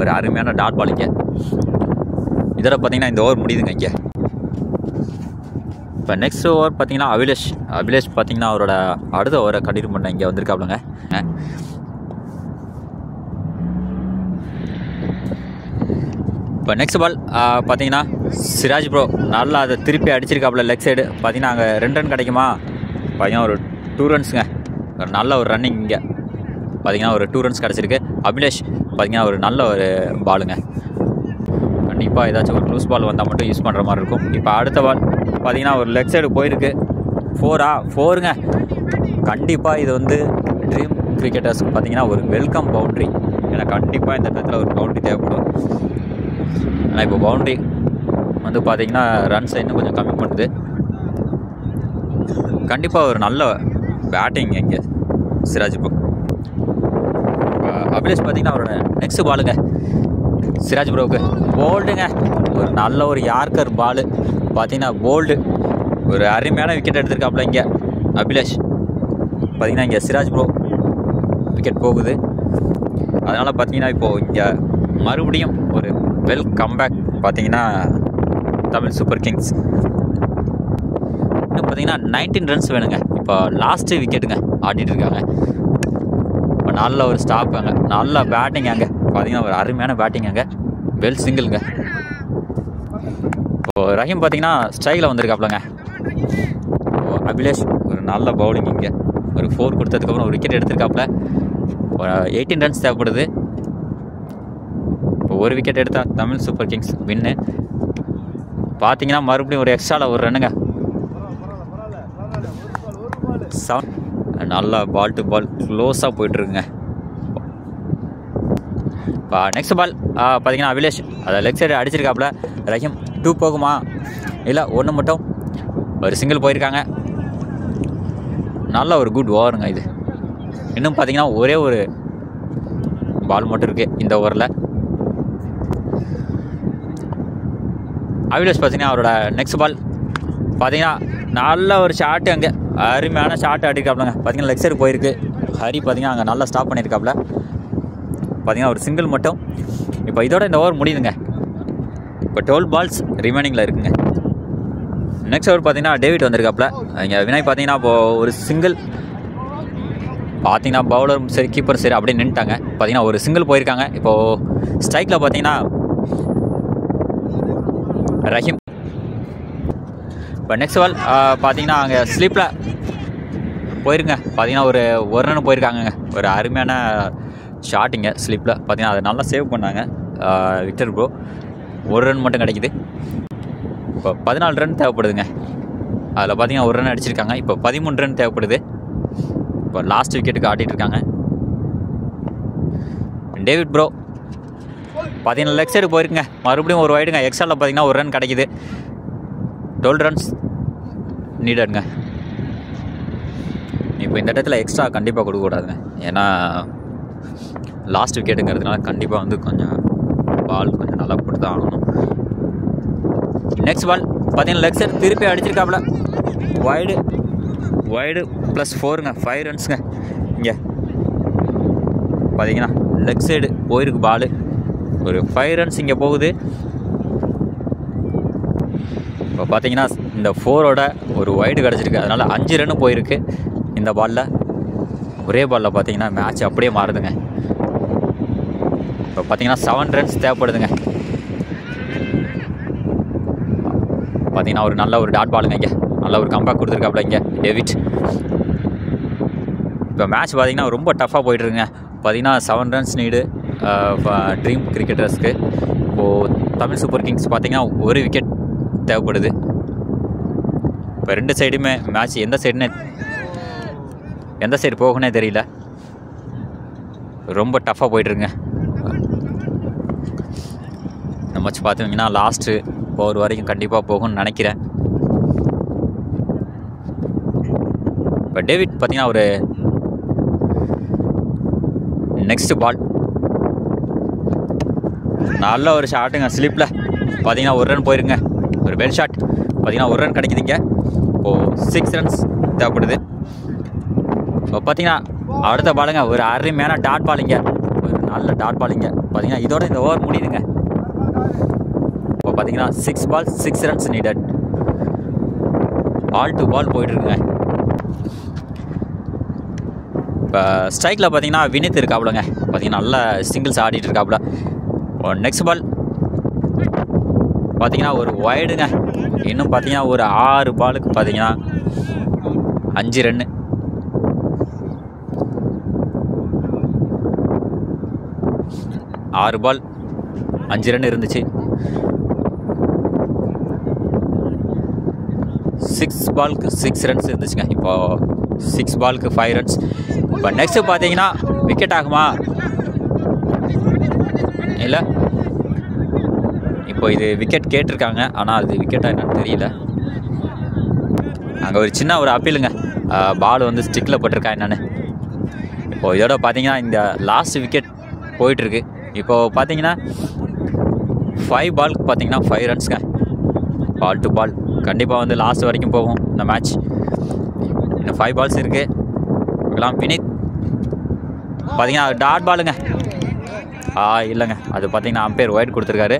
ஒரு அருமையான டாட் பால் இங்கே. இதோட பார்த்தீங்கன்னா இந்த ஓவர் முடியுதுங்க இங்கே. இப்போ நெக்ஸ்ட் ஓவர் பார்த்தீங்கன்னா அபிலேஷ் பார்த்தீங்கன்னா அவரோட அடுத்த ஓவரை கண்டினியூ பண்ண இங்கே வந்திருக்காப்புலங்க. இப்போ நெக்ஸ்ட் பால் பார்த்தீங்கன்னா சிராஜ் ப்ரோ நல்லா அதை திருப்பி அடிச்சிருக்காப்புல லெக் சைடு. பார்த்தீங்கன்னா அங்கே 2 ரன் கிடைக்குமா, பார்த்தீங்கன்னா ஒரு 2 ரன்ஸுங்க, ஒரு நல்ல ஒரு ரன்னிங் இங்கே. பார்த்தீங்கன்னா ஒரு 2 ரன்ஸ் கிடச்சிருக்கு. அபிலேஷ் பார்த்தீங்கன்னா ஒரு நல்ல ஒரு பாலுங்க. கண்டிப்பாக ஏதாச்சும் ஒரு லூஸ் பால் வந்தால் மட்டும் யூஸ் பண்ணுற மாதிரி இருக்கும். இப்போ அடுத்த பால் பார்த்தீங்கன்னா ஒரு லெக் சைடு போயிருக்கு. 4ங்க. கண்டிப்பாக இது வந்து ட்ரீம் கிரிக்கெட்டர்ஸ்க்கு பார்த்தீங்கன்னா ஒரு வெல்கம் பவுண்ட்ரி. ஏன்னா கண்டிப்பாக இந்த இடத்துல ஒரு பவுண்ட்ரி தேவைப்படும். ஆனால் இப்போ பவுண்ட்ரி வந்து பார்த்தீங்கன்னா ரன்ஸை இன்னும் கொஞ்சம் கம்மி பண்ணுது. கண்டிப்பாக ஒரு நல்ல பேட்டிங் இங்கே சிராஜ் ப்ரோ. அபிலேஷ் பார்த்தீங்கன்னா அவரோட நெக்ஸ்ட் பாலுங்க சிராஜ் ப்ரோவுக்கு போல்டுங்க, ஒரு நல்ல ஒரு யார்கர் பாலு. பார்த்தீங்கன்னா போல்டு ஒரு அருமையான விக்கெட் எடுத்திருக்காப்புல இங்கே அபிலேஷ். பார்த்தீங்கன்னா இங்கே சிராஜ் ப்ரோ விக்கெட் போகுது. அதனால் பார்த்தீங்கன்னா இப்போது இங்கே மறுபடியும் ஒரு வெல் கம்பேக் பார்த்தீங்கன்னா தமிழ் சூப்பர் கிங்ஸ். இன்னும் பார்த்தீங்கன்னா 19 ரன்ஸ் வேணுங்க. இப்போ லாஸ்ட்டு விக்கெட்டுங்க ஆடிட்டு இருக்காங்க. இப்போ நல்ல ஒரு ஸ்டாப் அங்கே, நல்ல பேட்டிங் அங்கே. பார்த்தீங்கன்னா ஒரு அருமையான பேட்டிங் அங்கே, வெல் சிங்கிள்ங்க. இப்போது ரஹீம் பார்த்தீங்கன்னா ஸ்ட்ரைக்கில் வந்திருக்காப்புலங்க. இப்போது அபிலேஷ் ஒரு நல்ல பவுலிங் இங்கே, ஒரு 4 கொடுத்ததுக்கப்புறம் ஒரு விக்கெட் எடுத்திருக்காப்புல. 18 ரன்ஸ் தேவைப்படுது. இப்போ ஒரு விக்கெட் எடுத்தால் தமிழ் சூப்பர் கிங்ஸ் வின்னு. பார்த்தீங்கன்னா மறுபடியும் ஒரு எக்ஸ்ட்ராவில் ஒரு ரன்னுங்க. நல்லா பால் டு பால் க்ளோஸாக போயிட்டுருக்குங்க. இப்போ நெக்ஸ்ட் பால் பார்த்தீங்கன்னா அபிலேஷ் அதை லெக் சைடு அடிச்சிருக்காப்புல. ரஹீம் 2 போகுமா இல்லை 1 மட்டும் ஒரு சிங்கிள் போயிருக்காங்க. நல்ல ஒரு குட் ஓவருங்க இது. இன்னும் பார்த்தீங்கன்னா ஒரே ஒரு பால் மட்டும் இருக்குது இந்த ஓவரில். அபிலேஷ் பார்த்தீங்கன்னா அவரோட நெக்ஸ்ட் பால் பார்த்தீங்கன்னா நல்ல ஒரு ஷாட்டு, அங்கே அருமையான ஷாட் அடிக்காப்புலங்க. பார்த்தீங்கன்னா லெக் சைடு போயிருக்கு. ஹரி பார்த்தீங்கன்னா அங்கே நல்லா ஸ்டாப் பண்ணியிருக்காப்புல. பார்த்தீங்கன்னா ஒரு சிங்கிள் மட்டும். இப்போ இதோட இந்த ஓவர் முடியுதுங்க. இப்போ 12 பால்ஸ் ரிமைனிங்கில் இருக்குங்க. நெக்ஸ்ட் ஓவர் பார்த்தீங்கன்னா டேவிட் வந்திருக்காப்புல. இங்கே வினய் பார்த்தீங்கன்னா இப்போது ஒரு சிங்கிள் பார்த்தீங்கன்னா பவுலரும் சரி கீப்பர் சரி அப்படியே நின்றுட்டாங்க. பார்த்தீங்கன்னா ஒரு சிங்கிள் போயிருக்காங்க. இப்போது ஸ்ட்ரைக்கில் பார்த்தீங்கன்னா ரஹீம். இப்போ நெக்ஸ்ட் பால் பார்த்தீங்கன்னா அங்கே ஸ்லீப்பில் போயிருங்க. பார்த்தீங்கன்னா ஒரு ரன் போயிருக்காங்கங்க. ஒரு அருமையான ஷாட்டிங்க ஸ்லீப்பில். பார்த்தீங்கன்னா அதை நல்லா சேவ் பண்ணாங்க விக்டர் ப்ரோ. 1 ரன் மட்டும் கிடைக்குது. இப்போ 14 ரன் தேவைப்படுதுங்க. அதில் பார்த்தீங்கன்னா 1 ரன் அடிச்சிருக்காங்க. இப்போ 13 ரன் தேவைப்படுது. இப்போ லாஸ்ட் விக்கெட்டுக்கு ஆடிட்டு இருக்காங்க டேவிட் ப்ரோ. பார்த்தீங்கன்னா லெக் சைடு போயிருக்குங்க. மறுபடியும் ஒரு வைடுங்க. எக்ஸ்ட்ராவில் பார்த்தீங்கன்னா 1 ரன் கிடைக்குது. 12 ரன்ஸ் நீடடுங்க. இப்போ இந்த இடத்துல எக்ஸ்ட்ரா கண்டிப்பாக கொடுக்கக்கூடாதுங்க. ஏன்னா லாஸ்ட் விக்கெட்டுங்கிறதுனால கண்டிப்பாக வந்து கொஞ்சம் பால் கொஞ்சம் நல்லா போட்டு தான் ஆகணும். நெக்ஸ்ட் பால் பார்த்தீங்கன்னா லெக் சைடு திருப்பி அடிச்சிருக்காப்புல. வைடு +4ங்க. 5 ரன்ஸுங்க. இங்கே பார்த்தீங்கன்னா லெக் சைடு போயிருக்கு பால். ஒரு 5 ரன்ஸ் இங்கே போகுது. இப்போ பார்த்தீங்கன்னா இந்த 4ஓட ஒரு வைடு கிடச்சிருக்கு. அதனால் 5 ரன்னு போயிருக்கு இந்த பாலில். ஒரே பாலில் பார்த்தீங்கன்னா மேட்ச் அப்படியே மாறுதுங்க. இப்போ பார்த்தீங்கன்னா 7 ரன்ஸ் தேவைப்படுதுங்க. பார்த்தீங்கன்னா ஒரு நல்ல ஒரு டாட் பாலுங்க. இங்கே நல்ல ஒரு கம்பேக் கொடுத்துருக்காப்புல இங்கே டேவிட். இப்போ மேட்ச் பார்த்தீங்கன்னா ரொம்ப டஃப்பாக போயிட்டுருங்க. பார்த்தீங்கன்னா 7 ரன்ஸ் நீடு ட்ரீம் கிரிக்கெட்டர்ஸ்க்கு. இப்போது தமிழ் சூப்பர் கிங்ஸ் பார்த்தீங்கன்னா ஒரு விக்கெட் தேவைப்படுது. இப்போ 2 சைடுமே மேட்ச் எந்த சைடு போகணுன்னே தெரியல. ரொம்ப டஃப்பாக போயிட்டுருங்க. இந்த மேட்ச் பார்த்தீங்கன்னா லாஸ்ட்டு ஓவர் வரைக்கும் கண்டிப்பாக போகும்னு நினைக்கிறேன். இப்போ டேவிட் பார்த்தீங்கன்னா ஒரு நெக்ஸ்ட் பால் நல்ல ஒரு ஷாட்டுங்க ஸ்லிப்பில். பார்த்தீங்கன்னா 1 ரன் போயிருங்க. ஒரு வெல் ஷாட். பார்த்தீங்கன்னா 1 ரன் கிடைக்குதுங்க. இப்போது 6 ரன்ஸ் தேவைப்படுது. இப்போ பார்த்தீங்கன்னா அடுத்த பாலுங்க ஒரு அருமையான டாட் பாலிங்க. ஒரு நல்ல டாட் பாலிங்க. பார்த்தீங்கன்னா இதோட இந்த ஓவர் முடியுதுங்க. இப்போ பார்த்தீங்கன்னா 6 பால் 6 runs needed. Ball to ball போயிட்டுருக்குங்க. இப்போ ஸ்ட்ரைக்கில் பார்த்தீங்கன்னா வினித் இருக்காப்புலங்க. பார்த்தீங்கன்னா நல்ல சிங்கிள்ஸ் ஆடிட்டு இருக்காப்புல. நெக்ஸ்ட் பால் பார்த்தீங்கன்னா ஒரு வைடுங்க. இன்னும் பார்த்தீங்கன்னா ஒரு 6 பாலுக்கு பார்த்தீங்கன்னா 5 ரன்னு. ஆறு பால் 5 ரன் இருந்துச்சு. 6 பாலுக்கு 6 ரன்ஸ் இருந்துச்சுங்க. இப்போ 6 பாலுக்கு 5 ரன்ஸ். இப்போ நெக்ஸ்ட்டு பார்த்தீங்கன்னா விக்கெட் ஆகுமா இல்லை? இப்போ இது விக்கெட் கேட்டிருக்காங்க. ஆனால் அது விக்கெட்டாக என்னன்னு தெரியல. அங்கே ஒரு சின்ன ஒரு அப்பீலுங்க. பால் வந்து ஸ்டிக்கில் போட்டிருக்கா என்னன்னு. இப்போது இதோட பார்த்தீங்கன்னா இந்த லாஸ்ட் விக்கெட் போயிட்டுருக்கு. இப்போது பார்த்தீங்கன்னா 5 பாலுக்கு பார்த்தீங்கன்னா 5 ரன்ஸுங்க. பால் டு பால் கண்டிப்பாக வந்து லாஸ்ட் வரைக்கும் போகும் இந்த மேட்ச். இன்னும் 5 பால்ஸ் இருக்குது. இதெல்லாம் வினித் பார்த்தீங்கன்னா டாட் பாலுங்க. இல்லைங்க, அது பார்த்தீங்கன்னா அம்பையர் ஒயிட் கொடுத்துருக்காரு.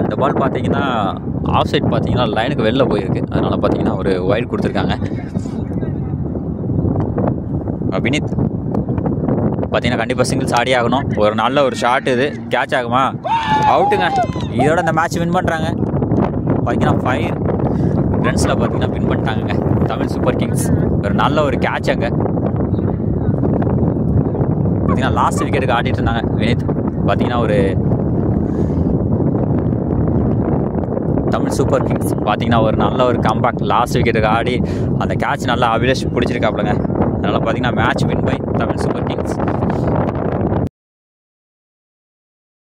இந்த பால் பார்த்தீங்கன்னா ஆஃப் சைட் பார்த்தீங்கன்னா லைனுக்கு வெளில போயிருக்கு. அதனால் பார்த்தீங்கன்னா ஒரு ஒயிட் கொடுத்துருக்காங்க. வினித் பார்த்தீங்கன்னா கண்டிப்பாக சிங்கிள்ஸ் ஆடி ஆகணும். ஒரு நல்ல ஒரு ஷாட். இது கேட்ச் ஆகுமா? அவுட்டுங்க. இதோட இந்த மேட்ச் வின் பண்ணுறாங்க. பார்த்தீங்கன்னா 5 ரன்ஸில் பார்த்தீங்கன்னா வின் பண்ணிட்டாங்க தமிழ் சூப்பர் கிங்ஸ். ஒரு நல்ல ஒரு கேட்ச் அங்கே பார்த்தீங்கன்னா லாஸ்ட் விக்கெட்டுக்கு ஆடிட்டு இருந்தாங்க வினித். பார்த்தீங்கன்னா ஒரு தமிழ் சூப்பர் கிங்ஸ் பார்த்தீங்கன்னா ஒரு நல்ல ஒரு கம்பேக் லாஸ்ட் விக்கெட்டுக்கு ஆடி அந்த கேட்ச் நல்லா அபிலேஷ் பிடிச்சிருக்காப்புலங்க. அதனால் பார்த்தீங்கன்னா match win by Tamil Super Kings.